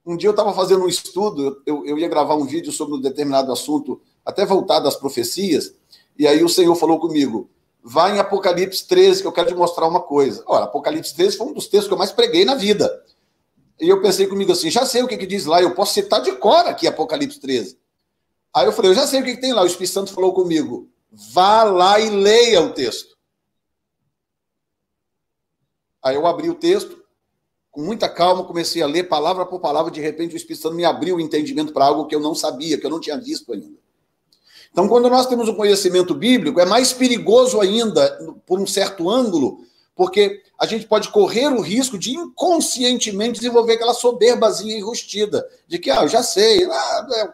S1: Um dia eu estava fazendo um estudo, eu ia gravar um vídeo sobre um determinado assunto, até voltado às profecias, e aí o Senhor falou comigo, vai em Apocalipse 13, que eu quero te mostrar uma coisa. Ora, Apocalipse 13 foi um dos textos que eu mais preguei na vida. E eu pensei comigo assim, já sei o que diz lá, eu posso citar de cor aqui Apocalipse 13. Aí eu falei, eu já sei o que tem lá. O Espírito Santo falou comigo, Vá lá e leia o texto. Aí eu abri o texto, com muita calma, comecei a ler palavra por palavra, de repente o Espírito Santo me abriu o entendimento para algo que eu não sabia, que eu não tinha visto ainda. Então, quando nós temos um conhecimento bíblico, é mais perigoso ainda, por um certo ângulo, porque a gente pode correr o risco de inconscientemente desenvolver aquela soberbazinha enrustida, de que, eu já sei,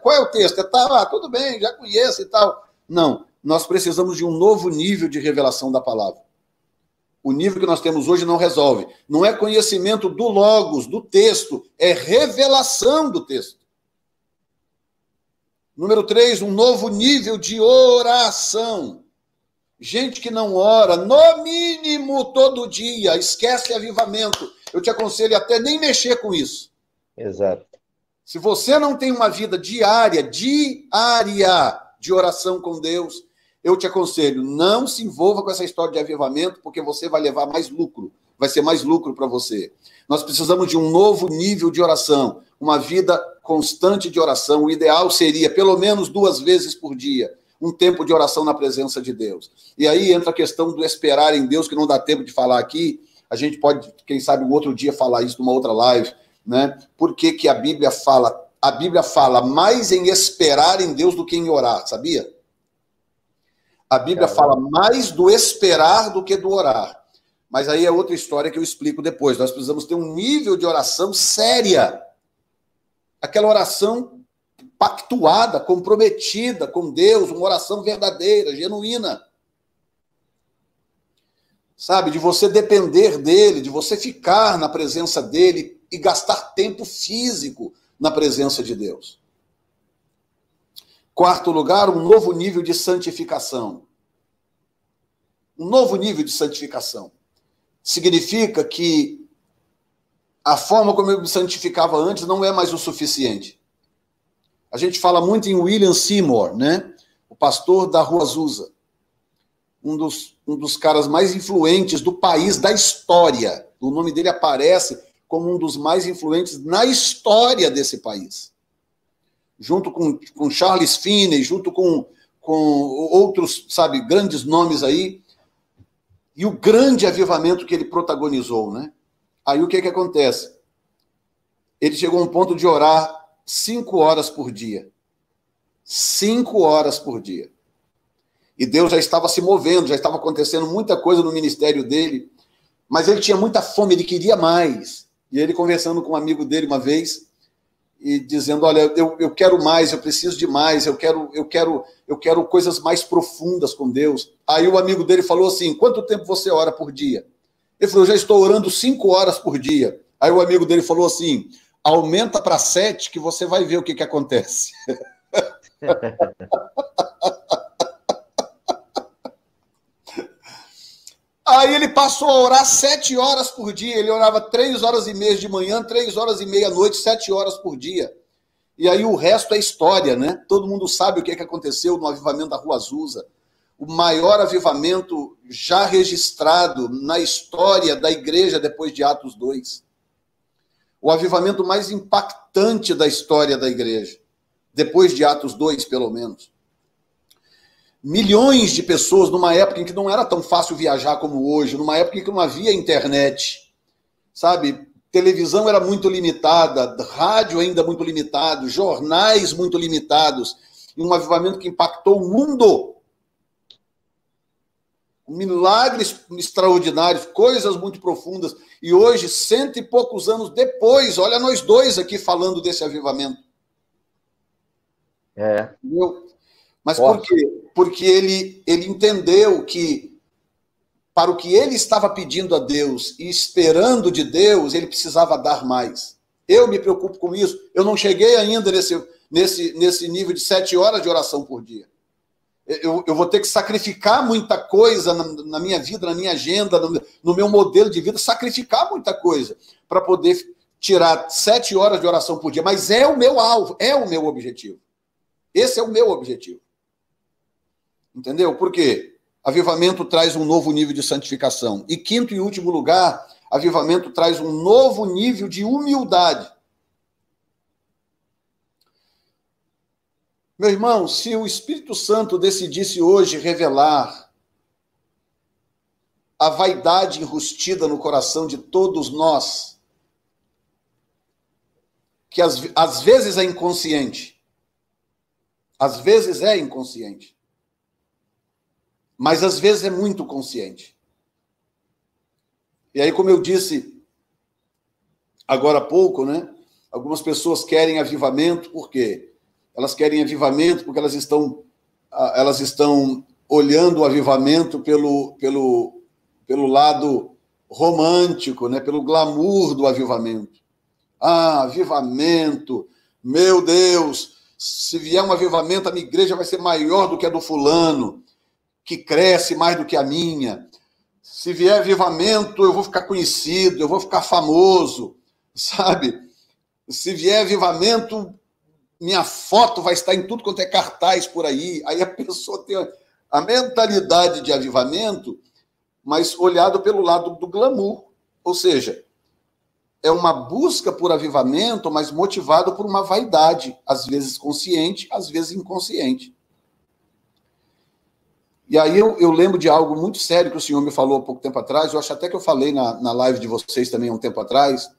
S1: qual é o texto? Tudo bem, já conheço e tal. Não, nós precisamos de um novo nível de revelação da palavra. O nível que nós temos hoje não resolve. Não é conhecimento do logos, do texto, é revelação do texto. Número 3, um novo nível de oração. Gente que não ora, no mínimo todo dia, esquece avivamento. Eu te aconselho até nem mexer com isso.
S2: Exato.
S1: Se você não tem uma vida diária de oração com Deus, eu te aconselho, não se envolva com essa história de avivamento, porque você vai levar mais lucro. Vai ser mais lucro para você. Nós precisamos de um novo nível de oração, uma vida constante de oração. O ideal seria, pelo menos 2 vezes por dia, um tempo de oração na presença de Deus. E aí entra a questão do esperar em Deus, que não dá tempo de falar aqui. A gente pode, quem sabe, um outro dia falar isso numa outra live, né? Por que que a Bíblia fala? A Bíblia fala mais em esperar em Deus do que em orar, sabia? A Bíblia fala mais do esperar do que do orar. Mas aí é outra história que eu explico depois. Nós precisamos ter um nível de oração séria. Aquela oração pactuada, comprometida com Deus, uma oração verdadeira, genuína. Sabe, de você depender dele, de você ficar na presença dele e gastar tempo físico na presença de Deus. 4º lugar, um novo nível de santificação. Um novo nível de santificação. Significa que a forma como eu me santificava antes não é mais o suficiente. A gente fala muito em William Seymour, né? O pastor da Rua Azusa. Um dos caras mais influentes do país, da história. O nome dele aparece como um dos mais influentes na história desse país. Junto com Charles Finney, junto com outros, sabe, grandes nomes aí, e o grande avivamento que ele protagonizou, né? Aí o que acontece? Ele chegou a um ponto de orar 5 horas por dia. 5 horas por dia. E Deus já estava se movendo, já estava acontecendo muita coisa no ministério dele, mas ele tinha muita fome, ele queria mais. E ele conversando com um amigo dele uma vez, e dizendo, olha, eu quero mais, eu preciso de mais, eu quero coisas mais profundas com Deus. Aí o amigo dele falou assim, quanto tempo você ora por dia? Ele falou, eu já estou orando 5 horas por dia. Aí o amigo dele falou assim, aumenta para 7 que você vai ver o que acontece. Aí ele passou a orar 7 horas por dia. Ele orava 3 horas e meia de manhã, 3 horas e meia à noite, 7 horas por dia. E aí o resto é história, né? Todo mundo sabe o que aconteceu no avivamento da Rua Azusa. O maior avivamento já registrado na história da igreja depois de Atos 2. O avivamento mais impactante da história da igreja. Depois de Atos 2, pelo menos. Milhões de pessoas numa época em que não era tão fácil viajar como hoje, numa época em que não havia internet, sabe? Televisão era muito limitada, rádio ainda muito limitado, jornais muito limitados, e um avivamento que impactou o mundo. Milagres extraordinários, coisas muito profundas, e hoje, 100 e poucos anos depois, olha nós dois aqui falando desse avivamento. Entendeu? Mas por quê? Porque ele entendeu que, para o que ele estava pedindo a Deus e esperando de Deus, ele precisava dar mais. Eu me preocupo com isso. Eu não cheguei ainda nesse nível de 7 horas de oração por dia. Eu vou ter que sacrificar muita coisa na minha vida, na minha agenda, no meu modelo de vida, sacrificar muita coisa para poder tirar 7 horas de oração por dia. Mas é o meu alvo, é o meu objetivo. Esse é o meu objetivo. Entendeu? Por quê? Avivamento traz um novo nível de santificação. E 5º e último lugar, avivamento traz um novo nível de humildade. Meu irmão, se o Espírito Santo decidisse hoje revelar a vaidade enrustida no coração de todos nós, que às vezes é inconsciente, mas às vezes é muito consciente. E aí, como eu disse agora há pouco, né? Algumas pessoas querem avivamento, por quê? Elas querem avivamento porque elas estão olhando o avivamento pelo lado romântico, né? Pelo glamour do avivamento. Ah, avivamento, meu Deus, se vier um avivamento, a minha igreja vai ser maior do que a do fulano, que cresce mais do que a minha. Se vier avivamento, eu vou ficar conhecido, eu vou ficar famoso, sabe? Se vier avivamento, minha foto vai estar em tudo quanto é cartaz por aí. Aí a pessoa tem a mentalidade de avivamento, mas olhado pelo lado do glamour. Ou seja, é uma busca por avivamento, mas motivado por uma vaidade, às vezes consciente, às vezes inconsciente. E aí eu lembro de algo muito sério que o senhor me falou há pouco tempo atrás, eu acho até que eu falei na live de vocês também há um tempo atrás,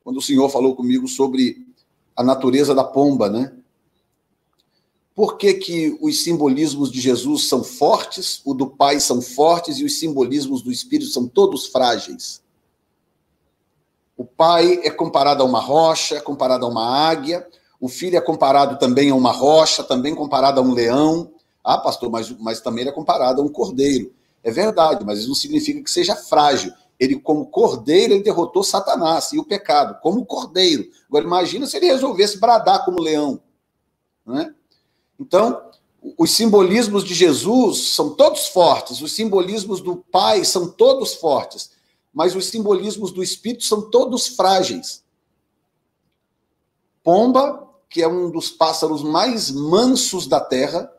S1: quando o senhor falou comigo sobre a natureza da pomba, né? Por que os simbolismos de Jesus são fortes, o do Pai são fortes e os simbolismos do Espírito são todos frágeis? O Pai é comparado a uma rocha, é comparado a uma águia, o Filho é comparado também a uma rocha, também comparado a um leão. Ah, pastor, mas também ele é comparado a um cordeiro. É verdade, mas isso não significa que seja frágil. Ele, como cordeiro, ele derrotou Satanás e o pecado, como cordeiro. Agora, imagina se ele resolvesse bradar como leão. Né? Então, os simbolismos de Jesus são todos fortes, os simbolismos do Pai são todos fortes, mas os simbolismos do Espírito são todos frágeis. Pomba, que é um dos pássaros mais mansos da terra,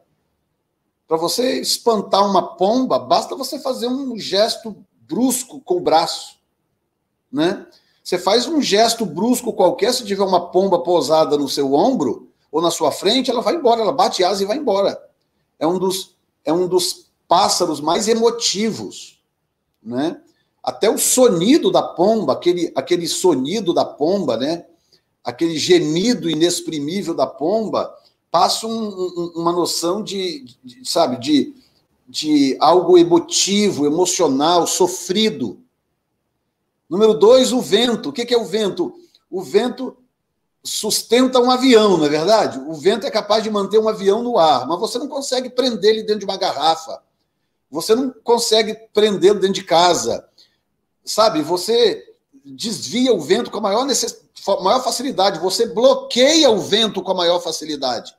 S1: para você espantar uma pomba, basta você fazer um gesto brusco com o braço, né? Você faz um gesto brusco qualquer, se tiver uma pomba pousada no seu ombro ou na sua frente, ela vai embora, ela bate asa e vai embora. É um dos pássaros mais emotivos, né? Até o sonido da pomba, aquele sonido da pomba, né? Aquele gemido inexprimível da pomba, passa uma noção de algo emotivo, emocional, sofrido. Número 2, o vento. O que é o vento? O vento sustenta um avião, não é verdade? O vento é capaz de manter um avião no ar, mas você não consegue prender ele dentro de uma garrafa. Você não consegue prendê-lo dentro de casa. Sabe, você desvia o vento com a maior facilidade, você bloqueia o vento com a maior facilidade.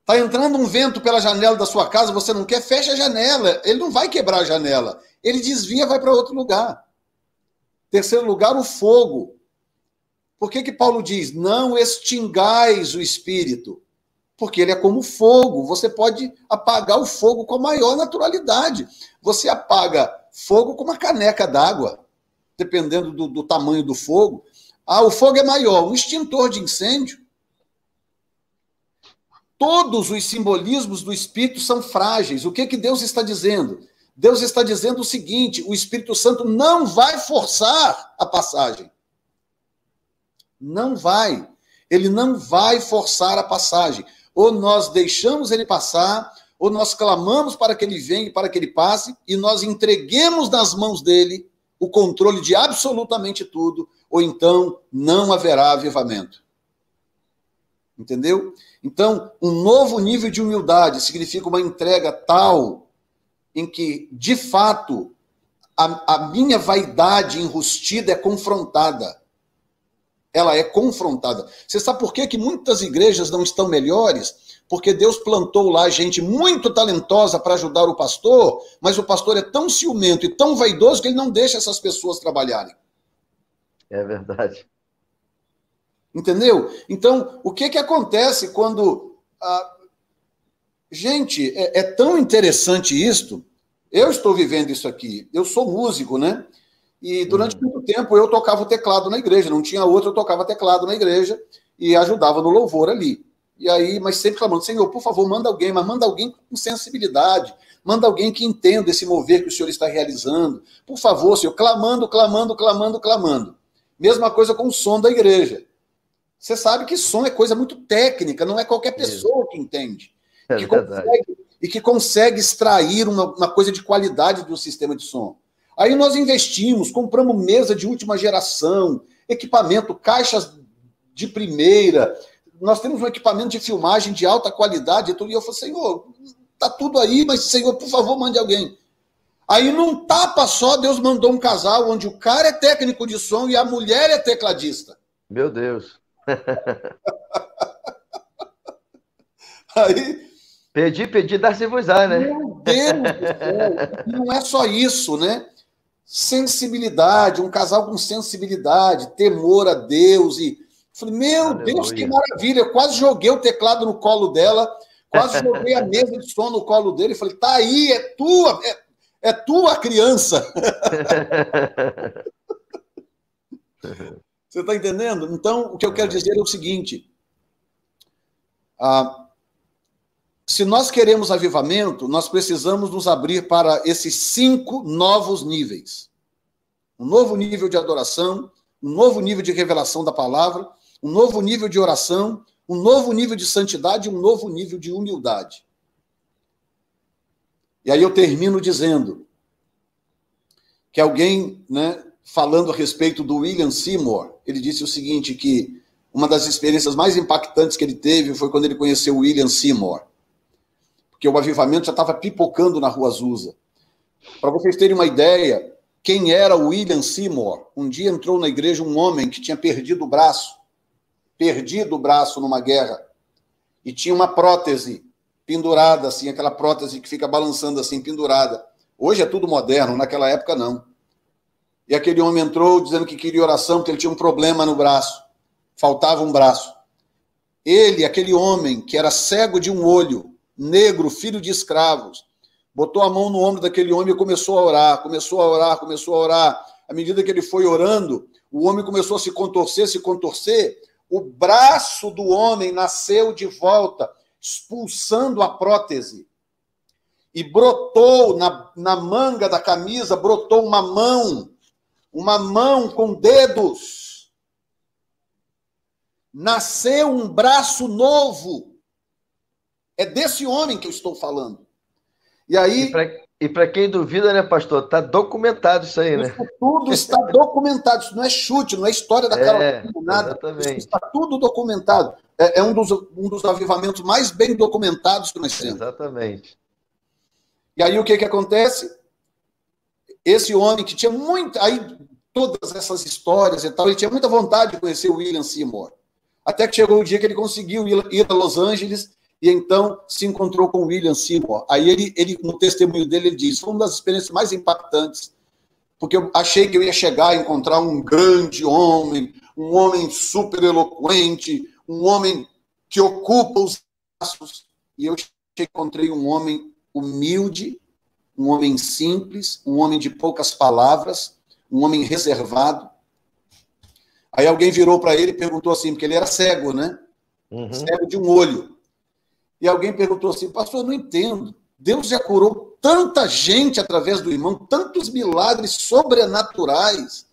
S1: Está entrando um vento pela janela da sua casa, você não quer, fecha a janela. Ele não vai quebrar a janela. Ele desvia, vai para outro lugar. Terceiro lugar, o fogo. Por que Paulo diz, não extingais o espírito? Porque ele é como fogo. Você pode apagar o fogo com a maior naturalidade. Você apaga fogo com uma caneca d'água, dependendo do tamanho do fogo. Ah, o fogo é maior, um extintor de incêndio. Todos os simbolismos do Espírito são frágeis. O que Deus está dizendo? Deus está dizendo o seguinte, o Espírito Santo não vai forçar a passagem. Não vai. Ele não vai forçar a passagem. Ou nós deixamos ele passar, ou nós clamamos para que ele venha, para que ele passe, e nós entreguemos nas mãos dele o controle de absolutamente tudo, ou então não haverá avivamento. Entendeu? Então, um novo nível de humildade significa uma entrega tal em que, de fato, a minha vaidade enrustida é confrontada. Ela é confrontada. Você sabe por que muitas igrejas não estão melhores? Porque Deus plantou lá gente muito talentosa para ajudar o pastor, mas o pastor é tão ciumento e tão vaidoso que ele não deixa essas pessoas trabalharem.
S2: É verdade.
S1: Entendeu? Então, o que acontece quando... Gente, é tão interessante isto. Eu estou vivendo isso aqui. Eu sou músico, né? E durante muito tempo eu tocava o teclado na igreja. Não tinha outro, eu tocava teclado na igreja e ajudava no louvor ali. E aí, mas sempre clamando, Senhor, por favor, manda alguém, mas manda alguém com sensibilidade, manda alguém que entenda esse mover que o Senhor está realizando. Por favor, Senhor, clamando, clamando, clamando, clamando. Mesma coisa com o som da igreja. Você sabe que som é coisa muito técnica, não é qualquer pessoa que entende. Que consegue extrair uma coisa de qualidade do sistema de som. Aí nós investimos, compramos mesa de última geração, equipamento, caixas de primeira, nós temos um equipamento de filmagem de alta qualidade, e eu falei, Senhor, tá tudo aí, mas Senhor, por favor, mande alguém. Aí num tapa só, Deus mandou um casal onde o cara é técnico de som e a mulher é tecladista.
S2: Meu Deus.
S1: Aí...
S2: Pedi, dar-se-vos-á, né?
S1: Meu Deus do céu. Não é só isso, né? Sensibilidade, um casal com sensibilidade, temor a Deus. E falei, meu Aleluia. Deus, que maravilha. Eu quase joguei o teclado no colo dela, quase joguei a mesa de som no colo dele. Falei, tá aí, é tua criança. Você está entendendo? Então, o que eu quero dizer é o seguinte. Se nós queremos avivamento, nós precisamos nos abrir para esses 5 novos níveis. Um novo nível de adoração, um novo nível de revelação da palavra, um novo nível de oração, um novo nível de santidade e um novo nível de humildade. E aí eu termino dizendo que alguém, né, falando a respeito do William Seymour, ele disse o seguinte, que uma das experiências mais impactantes que ele teve foi quando ele conheceu o William Seymour. Porque o avivamento já estava pipocando na Rua Azusa. Para vocês terem uma ideia, quem era o William Seymour? Um dia entrou na igreja um homem que tinha perdido o braço numa guerra, e tinha uma prótese pendurada, assim, aquela prótese que fica balançando assim, pendurada. Hoje é tudo moderno, naquela época não. E aquele homem entrou dizendo que queria oração, porque ele tinha um problema no braço, faltava um braço. Ele, aquele homem que era cego de um olho, negro, filho de escravos, botou a mão no ombro daquele homem e começou a orar. À medida que ele foi orando, o homem começou a se contorcer, o braço do homem nasceu de volta, expulsando a prótese. E brotou na manga da camisa, brotou uma mão com dedos. Nasceu um braço novo. É desse homem que eu estou falando. E aí...
S2: E para quem duvida, né, pastor? Está documentado isso aí, né?
S1: Isso tudo está documentado. Isso não é chute, não é história da Carolina, nada.
S2: Exatamente.
S1: Isso está tudo documentado. É um dos avivamentos mais bem documentados que nós temos.
S2: Exatamente.
S1: E aí o que acontece? Esse homem que tinha muita... Aí todas essas histórias e tal, ele tinha muita vontade de conhecer o William Seymour. Até que chegou o dia que ele conseguiu ir a Los Angeles e então se encontrou com o William Seymour. Aí ele, no testemunho dele, ele diz, foi uma das experiências mais impactantes, porque eu achei que eu ia chegar a encontrar um grande homem, um homem super eloquente, um homem que ocupa os espaços, e eu encontrei um homem humilde, um homem simples, um homem de poucas palavras, um homem reservado. Aí alguém virou para ele e perguntou assim, porque ele era cego, né? Cego de um olho. E alguém perguntou assim, pastor, eu não entendo. Deus já curou tanta gente através do irmão, tantos milagres sobrenaturais.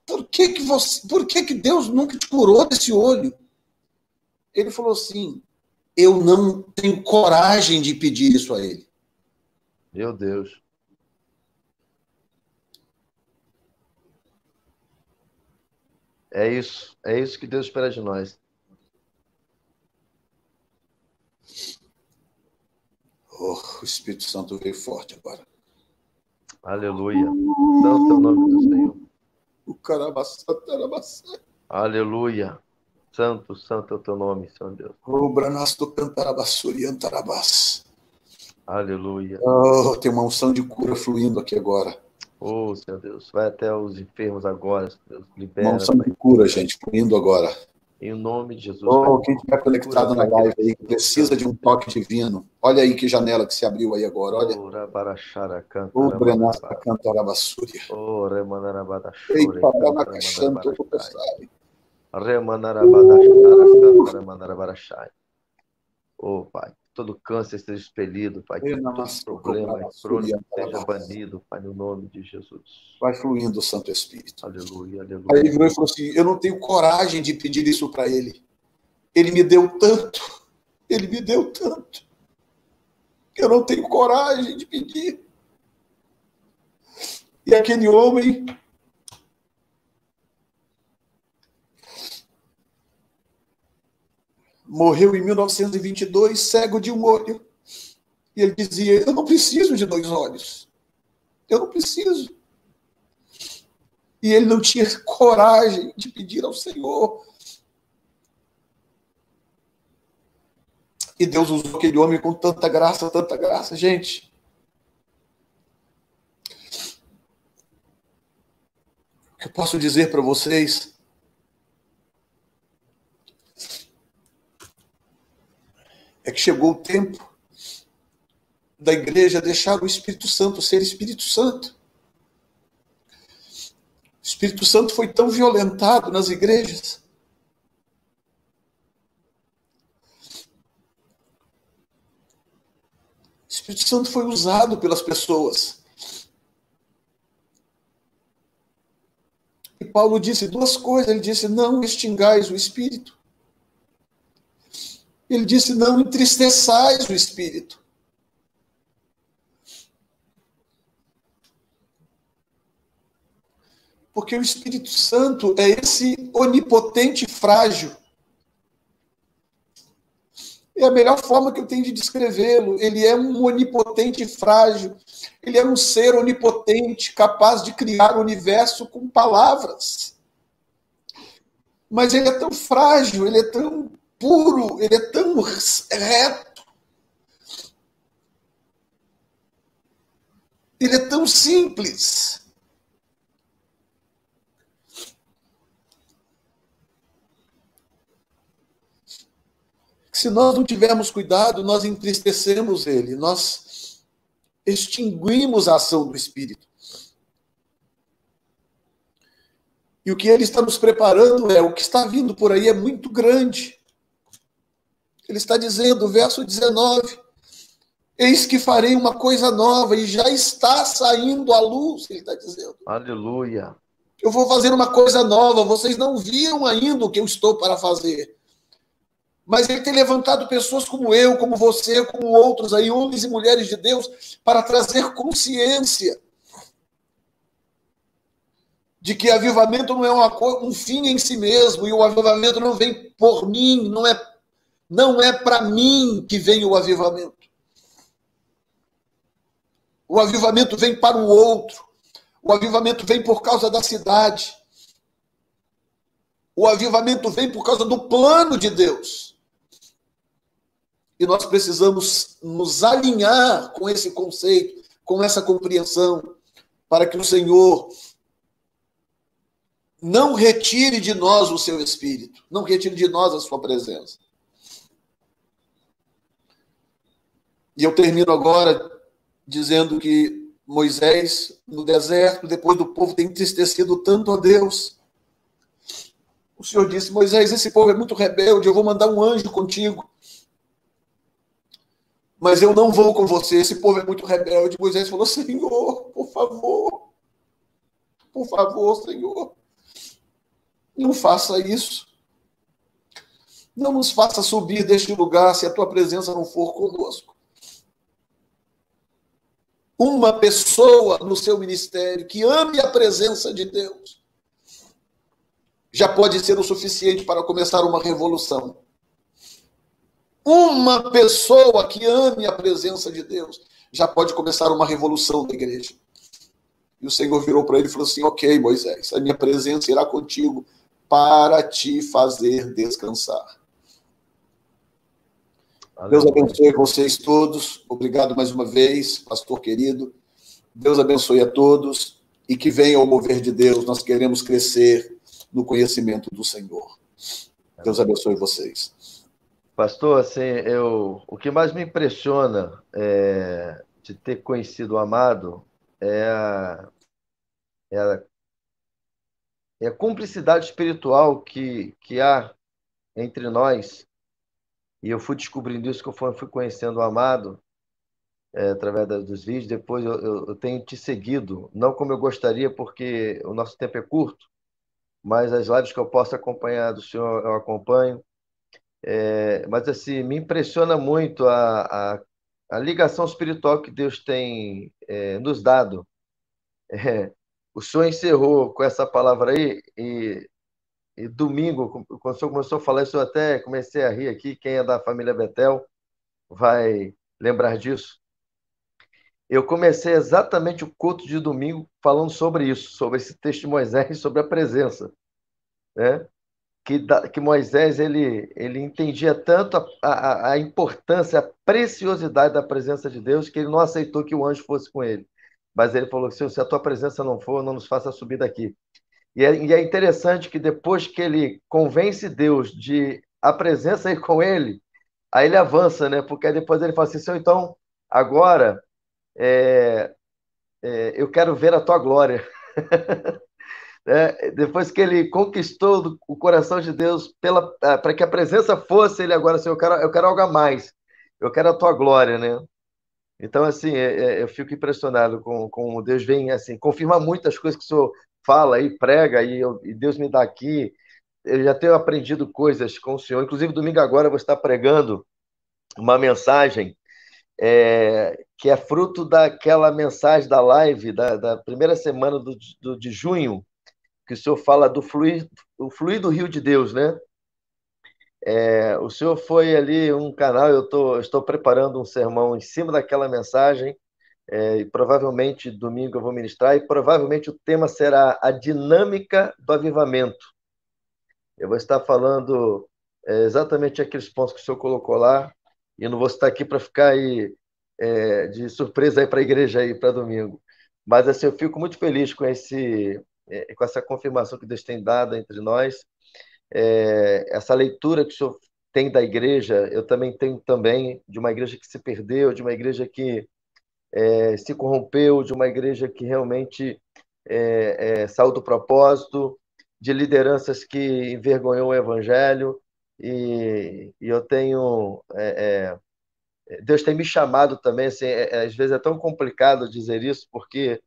S1: Por que Deus nunca te curou desse olho? Ele falou assim, eu não tenho coragem de pedir isso a ele.
S2: Meu Deus. É isso que Deus espera de nós.
S1: Oh, o Espírito Santo veio forte agora.
S2: Aleluia. Santo é o nome do Senhor.
S1: O carabaçá.
S2: Aleluia. Santo é o teu nome, Senhor Deus.
S1: O branasto cantarabassuri antarabás.
S2: Aleluia.
S1: Oh, tem uma unção de cura fluindo aqui agora.
S2: Oh, Senhor Deus. Vai até os enfermos agora, Senhor Deus. Libera.
S1: Uma unção de cura, gente, fluindo agora.
S2: Em nome de Jesus.
S1: Oh, quem estiver conectado na live aí, precisa de um toque divino. Olha aí que janela que se abriu aí agora, olha. O Brenasta Cantarabassúria.
S2: Oh, Remanarabadachore.
S1: Ei, Paranacachanto,
S2: Remanarabadachara, Remanarabarachai. Oh, Pai, todo câncer seja expelido, Pai, que todo problema crônico seja banido, Pai, no nome de Jesus.
S1: Vai fluindo, Santo Espírito.
S2: Aleluia, aleluia.
S1: Aí ele virou e falou assim: eu não tenho coragem de pedir isso para ele. Ele me deu tanto, ele me deu tanto. Eu não tenho coragem de pedir. E aquele homem morreu em 1922, cego de um olho. E ele dizia: eu não preciso de dois olhos. Eu não preciso. E ele não tinha coragem de pedir ao Senhor. E Deus usou aquele homem com tanta graça, tanta graça. Gente, o que eu posso dizer para vocês é que chegou o tempo da igreja deixar o Espírito Santo ser Espírito Santo. O Espírito Santo foi tão violentado nas igrejas. O Espírito Santo foi usado pelas pessoas. E Paulo disse duas coisas. Ele disse: não extingais o Espírito. Ele disse: não entristeçais o Espírito. Porque o Espírito Santo é esse onipotente frágil. É a melhor forma que eu tenho de descrevê-lo. Ele é um onipotente frágil. Ele é um ser onipotente, capaz de criar o universo com palavras. Mas ele é tão frágil, ele é tão puro, ele é tão reto. Ele é tão simples. Se nós não tivermos cuidado, nós entristecemos ele, nós extinguimos a ação do Espírito. E o que ele está nos preparando o que está vindo por aí é muito grande. Ele está dizendo, verso 19, eis que farei uma coisa nova, e já está saindo à luz, ele está dizendo.
S2: Aleluia.
S1: Eu vou fazer uma coisa nova, vocês não viram ainda o que eu estou para fazer. Mas ele tem levantado pessoas como eu, como você, como outros aí, homens e mulheres de Deus, para trazer consciência de que avivamento não é um fim em si mesmo, e o avivamento não vem por mim, não é para mim que vem o avivamento. O avivamento vem para o outro. O avivamento vem por causa da cidade. O avivamento vem por causa do plano de Deus. E nós precisamos nos alinhar com esse conceito, com essa compreensão, para que o Senhor não retire de nós o seu Espírito, não retire de nós a sua presença. E eu termino agora dizendo que Moisés, no deserto, depois do povo ter entristecido tanto a Deus, o Senhor disse: Moisés, esse povo é muito rebelde, eu vou mandar um anjo contigo. Mas eu não vou com você, esse povo é muito rebelde. Moisés falou: Senhor, por favor, Senhor, não faça isso. Não nos faça subir deste lugar se a tua presença não for conosco. Uma pessoa no seu ministério que ame a presença de Deus já pode ser o suficiente para começar uma revolução. Uma pessoa que ame a presença de Deus já pode começar uma revolução da igreja. E o Senhor virou para ele e falou assim: ok, Moisés, a minha presença irá contigo para te fazer descansar. Deus abençoe vocês todos. Obrigado mais uma vez, pastor querido. Deus abençoe a todos e que venha o mover de Deus. Nós queremos crescer no conhecimento do Senhor. Deus abençoe vocês.
S2: Pastor, assim, o que mais me impressiona de ter conhecido o amado é a cumplicidade espiritual que há entre nós E eu fui descobrindo isso conforme fui conhecendo o Amado, através dos vídeos. Depois eu tenho te seguido, não como eu gostaria, porque o nosso tempo é curto, mas as lives que eu posso acompanhar do senhor, eu acompanho. Mas, assim, me impressiona muito a ligação espiritual que Deus tem nos dado. É, o senhor encerrou com essa palavra aí, e domingo, quando o senhor começou a falar isso, eu até comecei a rir aqui. Quem é da família Betel vai lembrar disso. Eu comecei exatamente o culto de domingo falando sobre isso, sobre esse texto de Moisés, sobre a presença, né? Que Moisés ele entendia tanto a importância, a preciosidade da presença de Deus, que ele não aceitou que o anjo fosse com ele. Mas ele falou: se a tua presença não for, não nos faça subir daqui. E é interessante que depois que ele convence Deus de a presença ir com ele, aí ele avança, né? Porque aí depois ele fala assim: Senhor, então, agora eu quero ver a tua glória. Depois que ele conquistou o coração de Deus para que a presença fosse, ele agora assim, eu quero algo a mais, eu quero a tua glória, né? Então, assim, eu fico impressionado com Deus vem, assim, confirma muitas coisas que o Senhor fala e prega, e Deus me dá aqui. Eu já tenho aprendido coisas com o Senhor, inclusive domingo agora eu vou estar pregando uma mensagem que é fruto daquela mensagem da live da primeira semana de junho, que o senhor fala do fluir do rio de Deus, né? O senhor foi ali um canal, estou preparando um sermão em cima daquela mensagem, e provavelmente domingo eu vou ministrar, e provavelmente o tema será a dinâmica do avivamento. Eu vou estar falando exatamente aqueles pontos que o senhor colocou lá, e eu não vou estar aqui para ficar aí de surpresa aí para a igreja aí para domingo. Mas assim, eu fico muito feliz com essa confirmação que Deus tem dado entre nós. Essa leitura que o senhor tem da igreja, eu também tenho também, de uma igreja que se perdeu, de uma igreja que se corrompeu, de uma igreja que realmente saiu do propósito, de lideranças que envergonhou o evangelho, e eu tenho. Deus tem me chamado também, assim, às vezes é tão complicado dizer isso, porque,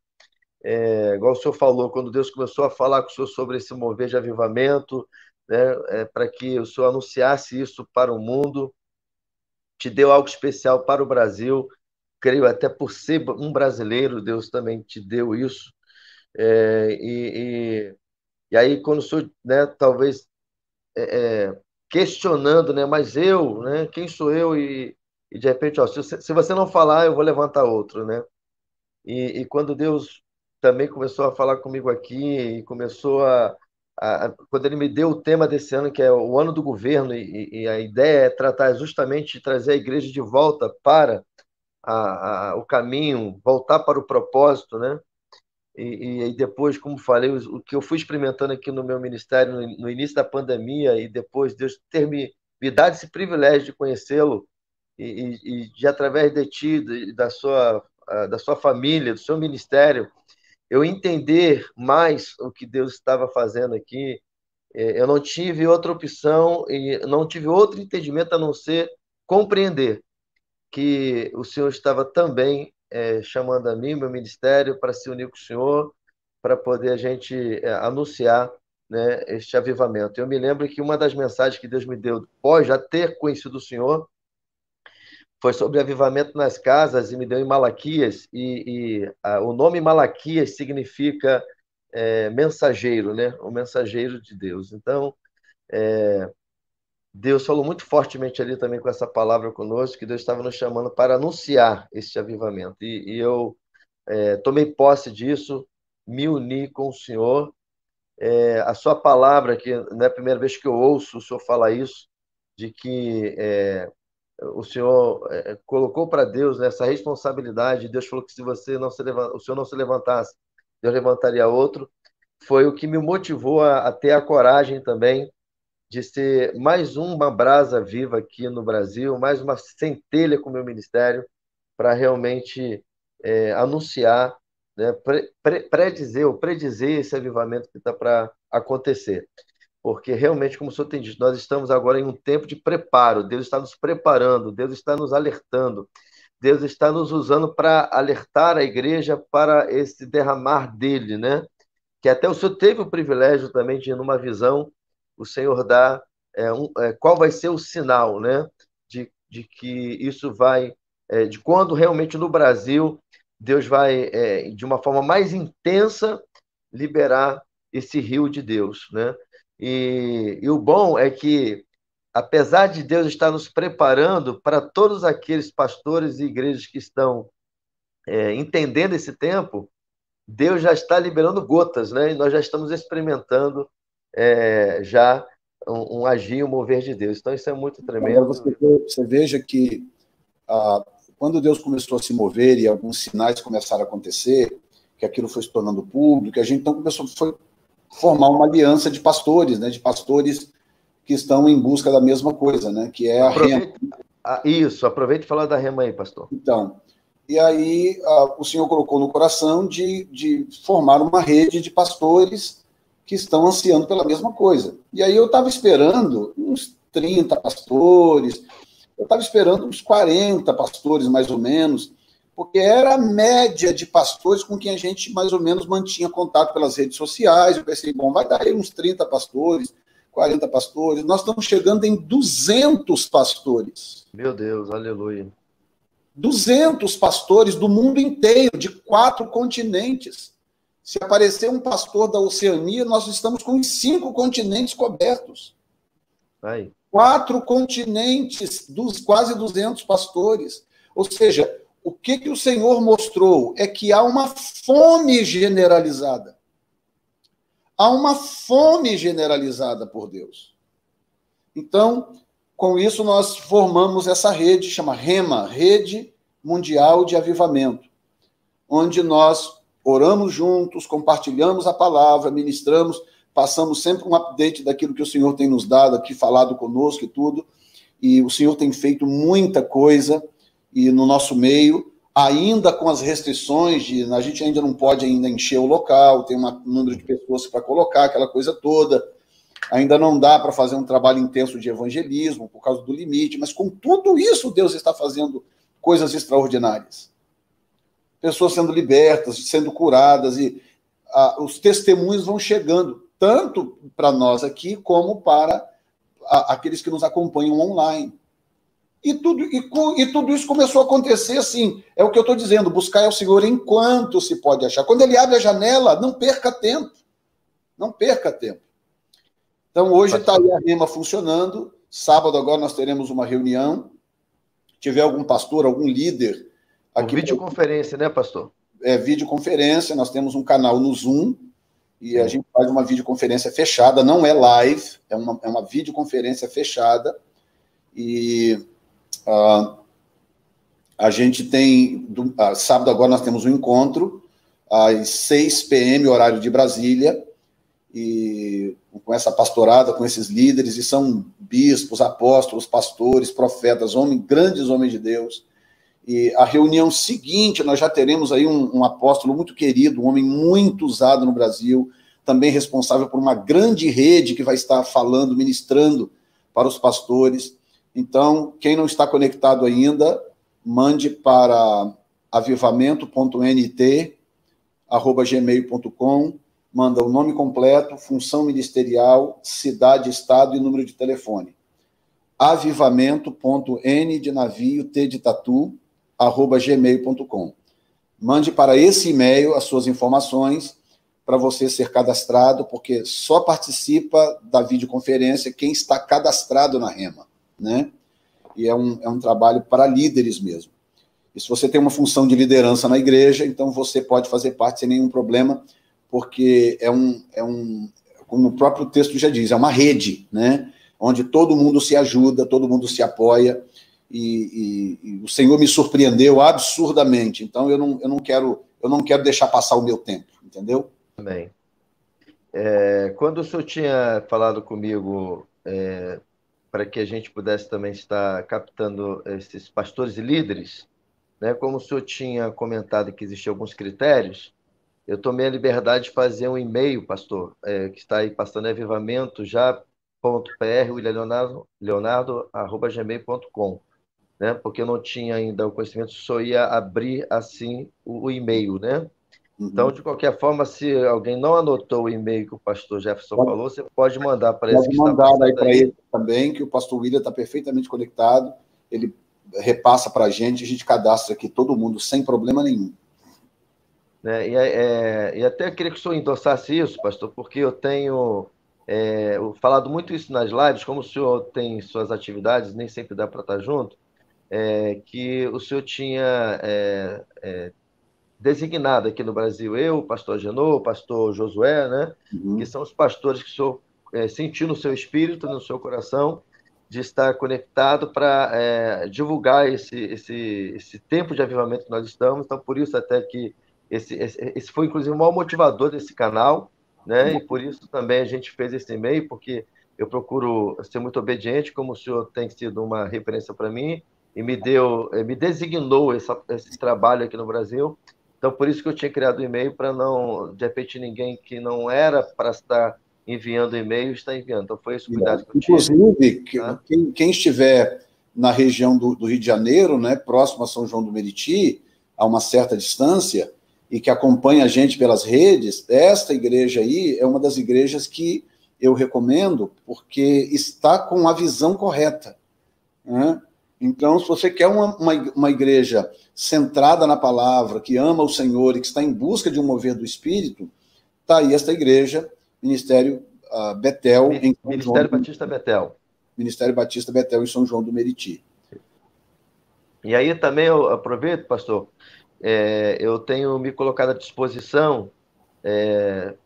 S2: igual o senhor falou, quando Deus começou a falar com o senhor sobre esse mover de avivamento, né, para que o senhor anunciasse isso para o mundo, te deu algo especial para o Brasil, creio até por ser um brasileiro, Deus também te deu isso. É, e aí, quando o senhor, né, talvez questionando, né, mas eu, né, quem sou eu? E de repente, ó, se você não falar, eu vou levantar outro, né? E quando Deus também começou a falar comigo aqui, e começou quando ele me deu o tema desse ano, que é o ano do governo, e a ideia é tratar justamente de trazer a igreja de volta para o caminho, voltar para o propósito, né? E aí depois, como falei, o que eu fui experimentando aqui no meu ministério no início da pandemia, e depois Deus ter me dado esse privilégio de conhecê-lo, e de através de ti, da sua família, do seu ministério, eu entender mais o que Deus estava fazendo aqui. Eu não tive outra opção e não tive outro entendimento a não ser compreender que o Senhor estava também chamando a mim, meu ministério, para se unir com o Senhor, para poder a gente anunciar, né, este avivamento. Eu me lembro que uma das mensagens que Deus me deu, após já ter conhecido o Senhor, foi sobre avivamento nas casas, e me deu em Malaquias, o nome Malaquias significa mensageiro, né? O mensageiro de Deus. Então, Deus falou muito fortemente ali também com essa palavra conosco, que Deus estava nos chamando para anunciar este avivamento. E eu tomei posse disso, me uni com o Senhor. A sua palavra, que não é a primeira vez que eu ouço o Senhor falar isso, de que o Senhor colocou para Deus, né, essa responsabilidade. Deus falou que se o Senhor não se levantasse, Deus levantaria outro. Foi o que me motivou a ter a coragem também de ser mais uma brasa viva aqui no Brasil, mais uma centelha com o meu ministério, para realmente anunciar, né, predizer esse avivamento que está para acontecer. porque realmente, como o senhor tem dito, nós estamos agora em um tempo de preparo. Deus está nos preparando, Deus está nos alertando, Deus está nos usando para alertar a igreja para esse derramar dele, né? Que até o senhor teve o privilégio também de, numa visão, o Senhor dá qual vai ser o sinal, né? De que isso vai, de quando realmente no Brasil Deus vai, de uma forma mais intensa, liberar esse rio de Deus, né? E o bom é que, apesar de Deus estar nos preparando para todos aqueles pastores e igrejas que estão entendendo esse tempo, Deus já está liberando gotas, né? E nós já estamos experimentando já um agir, um mover de Deus. Então, isso é muito
S1: Agora
S2: tremendo.
S1: você veja que quando Deus começou a se mover e alguns sinais começaram a acontecer, que aquilo foi se tornando público, a gente então começou a formar uma aliança de pastores, né? De pastores que estão em busca da mesma coisa, né? Que é a rema.
S2: Isso, aproveite e fala da rema aí, pastor.
S1: Então, e aí o Senhor colocou no coração de formar uma rede de pastores que estão ansiando pela mesma coisa. E aí eu estava esperando uns 30 pastores, eu estava esperando uns 40 pastores, mais ou menos, porque era a média de pastores com quem a gente mais ou menos mantinha contato pelas redes sociais. Eu pensei, bom, vai dar aí uns 30 pastores, 40 pastores. Nós estamos chegando em 200 pastores.
S2: Meu Deus, aleluia.
S1: 200 pastores do mundo inteiro, de 4 continentes. Se aparecer um pastor da Oceania, nós estamos com os 5 continentes cobertos.
S2: Aí.
S1: 4 continentes, dos quase 200 pastores. Ou seja, o que o Senhor mostrou é que há uma fome generalizada. Há uma fome generalizada por Deus. Então, com isso, nós formamos essa rede, chama REMA, Rede Mundial de Avivamento, onde nós oramos juntos, compartilhamos a palavra, ministramos, passamos sempre um update daquilo que o Senhor tem nos dado aqui, falado conosco e tudo, e o Senhor tem feito muita coisa e no nosso meio, ainda com as restrições a gente ainda não pode ainda encher o local, tem um número de pessoas para colocar, aquela coisa toda, ainda não dá para fazer um trabalho intenso de evangelismo por causa do limite, mas com tudo isso Deus está fazendo coisas extraordinárias. Pessoas sendo libertas, sendo curadas, e os testemunhos vão chegando, tanto para nós aqui, como para aqueles que nos acompanham online. E tudo isso começou a acontecer assim, é o que eu estou dizendo, buscar ao Senhor enquanto se pode achar. Quando Ele abre a janela, não perca tempo. Não perca tempo. Então, hoje está aí a REMA funcionando. Sábado agora nós teremos uma reunião. Se tiver algum pastor, algum líder...
S2: Aqui, videoconferência, né, pastor?
S1: Videoconferência. Nós temos um canal no Zoom e a gente faz uma videoconferência fechada. Não é live, é uma videoconferência fechada. E a gente tem... sábado agora nós temos um encontro às 6 p.m., horário de Brasília, e com essa pastorada, com esses líderes, e são bispos, apóstolos, pastores, profetas, grandes homens de Deus. E a reunião seguinte, nós já teremos aí um apóstolo muito querido, um homem muito usado no Brasil, também responsável por uma grande rede que vai estar falando, ministrando para os pastores. Então, quem não está conectado ainda, mande para avivamento.nt@gmail.com, manda o nome completo, função ministerial, cidade, estado e número de telefone. avivamento.n de navio, t de tatu, @gmail.com. Mande para esse e-mail as suas informações para você ser cadastrado, porque só participa da videoconferência quem está cadastrado na REMA, né? E é um trabalho para líderes mesmo. E se você tem uma função de liderança na igreja, então você pode fazer parte sem nenhum problema, porque como o próprio texto já diz, é uma rede, né? Onde todo mundo se ajuda, todo mundo se apoia, e o Senhor me surpreendeu absurdamente. Então eu não quero deixar passar o meu tempo, entendeu?
S2: Amém. Quando o senhor tinha falado comigo para que a gente pudesse também estar captando esses pastores e líderes, né, como o senhor tinha comentado que existiam alguns critérios, eu tomei a liberdade de fazer um e-mail, pastor, que está aí passando, é avivamento já.pr, Leonardo@gmail.com, né? Porque eu não tinha ainda o conhecimento, só ia abrir assim o e-mail, né? Então,
S1: Uhum.
S2: de qualquer forma, se alguém não anotou o e-mail que o pastor Jefferson falou, você pode mandar para esse
S1: Pode
S2: que está
S1: mandar aí
S2: passando
S1: para
S2: aí.
S1: ele também, que o pastor William está perfeitamente conectado. Ele repassa para a gente cadastra aqui todo mundo sem problema nenhum.
S2: Né? E até queria que o senhor endossasse isso, pastor, porque eu tenho falado muito isso nas lives, como o senhor tem suas atividades, nem sempre dá para estar junto, que o senhor tinha designado aqui no Brasil, eu, o pastor Agenor, o pastor Josué, né? Que
S1: Uhum.
S2: são os pastores que o senhor sentiu no seu espírito, no seu coração, de estar conectado para divulgar esse tempo de avivamento que nós estamos. Então, por isso até que esse foi, inclusive, o maior motivador desse canal,
S1: Que
S2: né?
S1: bom.
S2: E por isso também a gente fez esse e-mail, porque eu procuro ser muito obediente, como o senhor tem sido uma referência para mim, e me designou esse trabalho aqui no Brasil. Então, por isso que eu tinha criado o e-mail, para não, de repente, ninguém que não era para estar enviando e-mail está enviando. Então, foi esse cuidado que eu tive.
S1: Inclusive,
S2: Tá?
S1: quem estiver na região do Rio de Janeiro, né, próximo a São João do Meriti, a uma certa distância, e que acompanha a gente pelas redes, esta igreja aí é uma das igrejas que eu recomendo, porque está com a visão correta. Né? Então, se você quer uma igreja centrada na palavra, que ama o Senhor e que está em busca de um mover do Espírito, está aí esta igreja, Ministério Betel, em São João,
S2: Ministério Batista Betel.
S1: Ministério Batista Betel, em São João do Meriti.
S2: E aí também eu aproveito, pastor, eu tenho me colocado à disposição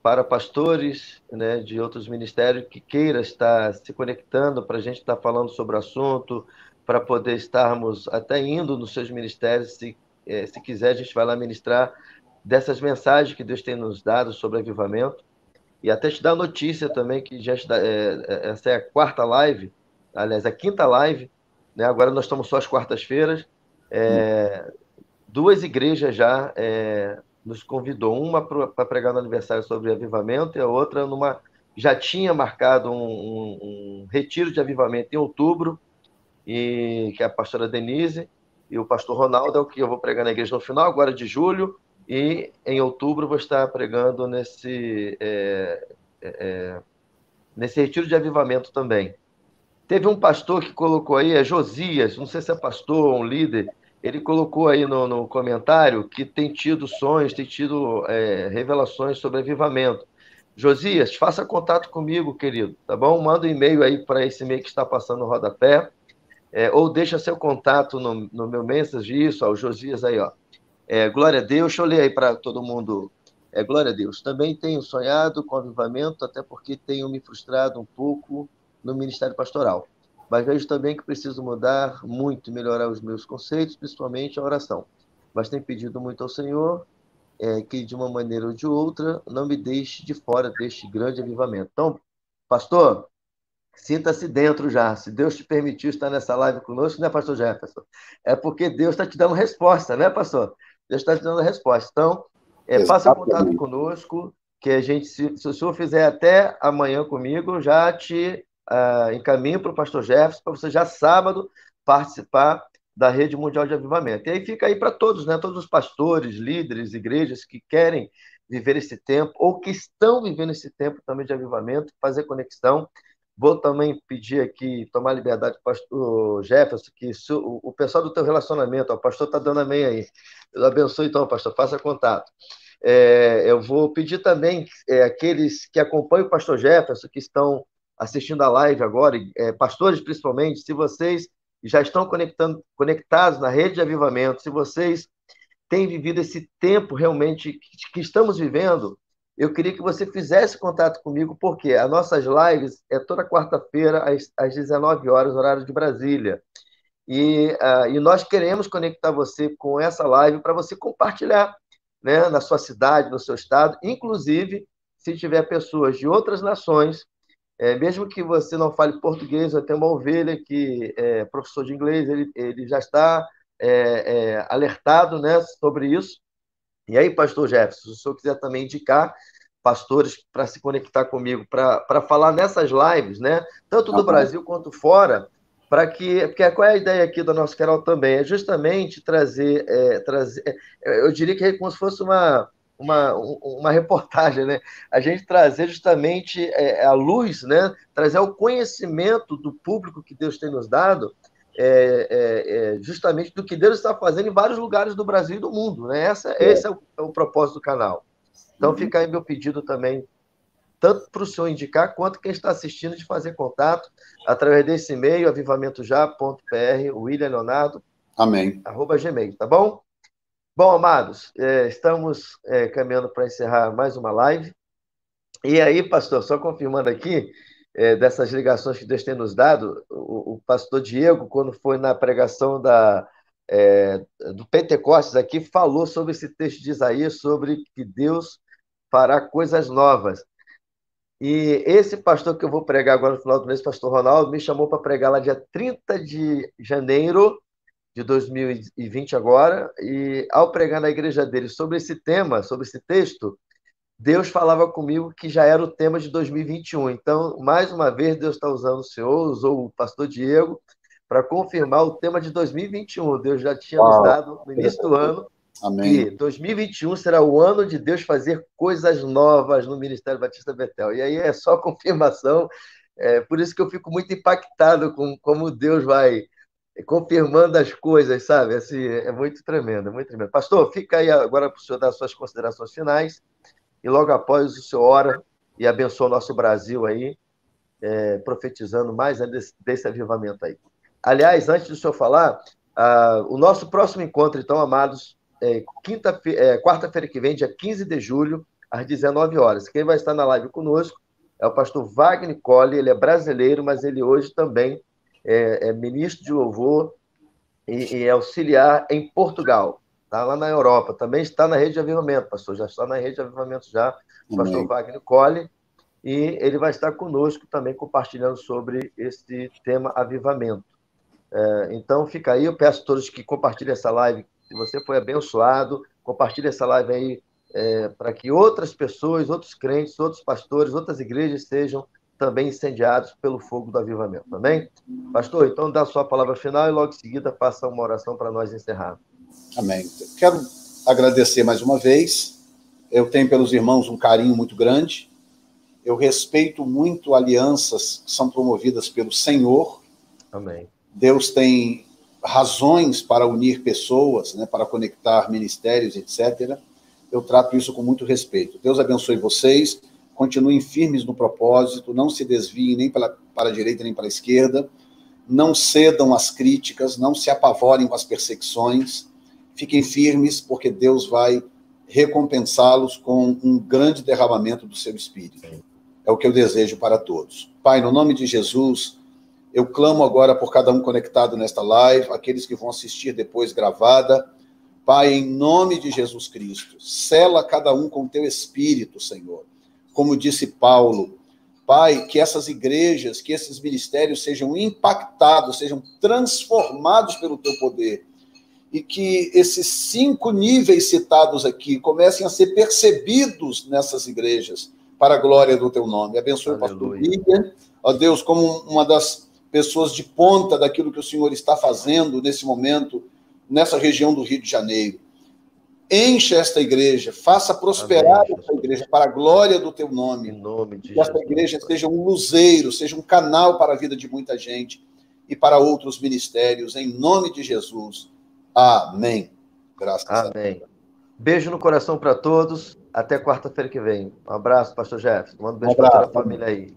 S2: para pastores, né, de outros ministérios que queira estar se conectando para a gente estar falando sobre o assunto, para poder estarmos até indo nos seus ministérios, se quiser, a gente vai lá ministrar dessas mensagens que Deus tem nos dado sobre avivamento. E até te dar notícia também que essa é a quarta live, aliás, a quinta live, né? Agora nós estamos só às quartas-feiras. É, duas igrejas já nos convidou, uma para pregar no aniversário sobre avivamento e a outra já tinha marcado um retiro de avivamento em outubro, e que é a pastora Denise e o pastor Ronaldo, é o que eu vou pregar na igreja no final agora de julho, e em outubro vou estar pregando nesse retiro de avivamento também. Teve um pastor que colocou aí, Josias, não sei se é pastor ou um líder, ele colocou aí no comentário que tem tido sonhos, tem tido revelações sobre avivamento. Josias, faça contato comigo, querido, tá bom? Manda um e-mail aí para esse e-mail que está passando no rodapé, ou deixa seu contato no meu message, isso, ó, o Josias aí, ó. Glória a Deus, deixa eu ler aí para todo mundo. Glória a Deus. Também tenho sonhado com avivamento, até porque tenho me frustrado um pouco no ministério pastoral. Mas vejo também que preciso mudar muito e melhorar os meus conceitos, principalmente a oração. Mas tenho pedido muito ao Senhor que, de uma maneira ou de outra, não me deixe de fora deste grande avivamento. Então, pastor, sinta-se dentro já. Se Deus te permitiu estar nessa live conosco, né, pastor Jefferson? É porque Deus está te dando resposta, né, pastor? Deus está te dando resposta. Então, faça contato
S1: Exatamente.
S2: conosco, que a gente, se o senhor fizer até amanhã comigo, eu já te encaminho para o pastor Jefferson, para você já sábado participar da Rede Mundial de Avivamento. E aí fica aí para todos, né? Todos os pastores, líderes, igrejas que querem viver esse tempo, ou que estão vivendo esse tempo também de avivamento, fazer conexão. Vou também pedir aqui, tomar liberdade do pastor Jefferson, que o pessoal do teu relacionamento, ó, o pastor está dando amém aí. Deus abençoe então, pastor, faça contato. Eu vou pedir também aqueles que acompanham o pastor Jefferson, que estão assistindo a live agora, pastores principalmente, se vocês já estão conectados na rede de avivamento, se vocês têm vivido esse tempo realmente que estamos vivendo, eu queria que você fizesse contato comigo, porque as nossas lives é toda quarta-feira, às 19 horas, horário de Brasília. E nós queremos conectar você com essa live para você compartilhar, né, na sua cidade, no seu estado, inclusive se tiver pessoas de outras nações, mesmo que você não fale português, eu tenho uma ovelha que é professor de inglês, ele já está alertado, né, sobre isso. E aí, pastor Jefferson, se o senhor quiser também indicar pastores para se conectar comigo, para falar nessas lives, né? Tanto do Brasil quanto fora, porque qual é a ideia aqui do nosso canal também? É justamente eu diria que é como se fosse uma reportagem, né? A gente trazer justamente a luz, né? Trazer o conhecimento do público que Deus tem nos dado, justamente do que Deus está fazendo em vários lugares do Brasil e do mundo, né? Esse é o propósito do canal. Então, fica aí meu pedido também, tanto para o senhor indicar, quanto quem está assistindo, de fazer contato através desse e-mail, avivamentojá.pr, William Leonardo,
S1: Amém.
S2: @gmail, tá bom? Bom, amados, estamos caminhando para encerrar mais uma live. E aí, pastor, só confirmando aqui, dessas ligações que Deus tem nos dado, o pastor Diego, quando foi na pregação do Pentecostes aqui, falou sobre esse texto de Isaías, sobre que Deus fará coisas novas. E esse pastor que eu vou pregar agora no final do mês, pastor Ronaldo, me chamou para pregar lá dia 30 de janeiro de 2020 agora, e ao pregar na igreja dele sobre esse tema, sobre esse texto, Deus falava comigo que já era o tema de 2021. Então, mais uma vez, Deus está usando o senhor, usou o pastor Diego, para confirmar o tema de 2021. Deus já tinha nos dado no início do ano,
S1: Amém.
S2: que 2021 será o ano de Deus fazer coisas novas no Ministério Batista Betel. E aí é só confirmação. Por isso que eu fico muito impactado com como Deus vai confirmando as coisas, sabe? Assim, é muito tremendo, muito tremendo. Pastor, fica aí agora para o senhor dar suas considerações finais, e logo após o senhor ora e abençoa o nosso Brasil aí, profetizando mais desse avivamento aí. Aliás, antes do senhor falar, o nosso próximo encontro, então, amados, quarta-feira que vem, dia 15 de julho, às 19 horas. Quem vai estar na live conosco é o pastor Wagner Colli. Ele é brasileiro, mas ele hoje também é ministro de louvor e é auxiliar em Portugal, tá? Lá na Europa. Também está na rede de avivamento, pastor. Já está na rede de avivamento já, o pastor Wagner Colli. E ele vai estar conosco também compartilhando sobre esse tema avivamento. Então, fica aí. Eu peço a todos que compartilhem essa live. Se você foi abençoado, compartilhe essa live aí para que outras pessoas, outros crentes, outros pastores, outras igrejas sejam também incendiados pelo fogo do avivamento. Amém? Pastor, então dá a sua palavra final e logo em seguida faça uma oração para nós encerrarmos.
S1: Amém. Quero agradecer mais uma vez. Eu tenho pelos irmãos um carinho muito grande. Eu respeito muito alianças que são promovidas pelo Senhor.
S2: Amém.
S1: Deus tem razões para unir pessoas, né, para conectar ministérios, etc. Eu trato isso com muito respeito. Deus abençoe vocês, continuem firmes no propósito, não se desviem nem para a direita nem para a esquerda, não cedam às críticas, não se apavorem com as perseguições, fiquem firmes, porque Deus vai recompensá-los com um grande derramamento do seu Espírito. É o que eu desejo para todos. Pai, no nome de Jesus, eu clamo agora por cada um conectado nesta live, aqueles que vão assistir depois gravada. Pai, em nome de Jesus Cristo, sela cada um com teu Espírito, Senhor. Como disse Paulo, Pai, que essas igrejas, que esses ministérios sejam impactados, sejam transformados pelo teu poder, e que esses 5 níveis citados aqui comecem a ser percebidos nessas igrejas, para a glória do teu nome. Abençoe o pastor William, ó Deus, como uma das pessoas de ponta daquilo que o Senhor está fazendo nesse momento, nessa região do Rio de Janeiro. Enche esta igreja, faça prosperar esta igreja para a glória do teu nome.
S2: Em nome de
S1: que esta
S2: Jesus,
S1: igreja seja um luzeiro, seja um canal para a vida de muita gente e para outros ministérios, em nome de Jesus. Amém. Graças a Deus.
S2: Amém. Beijo no coração para todos. Até quarta-feira que vem. Um abraço, pastor Jefferson. Manda um beijo para toda a família aí.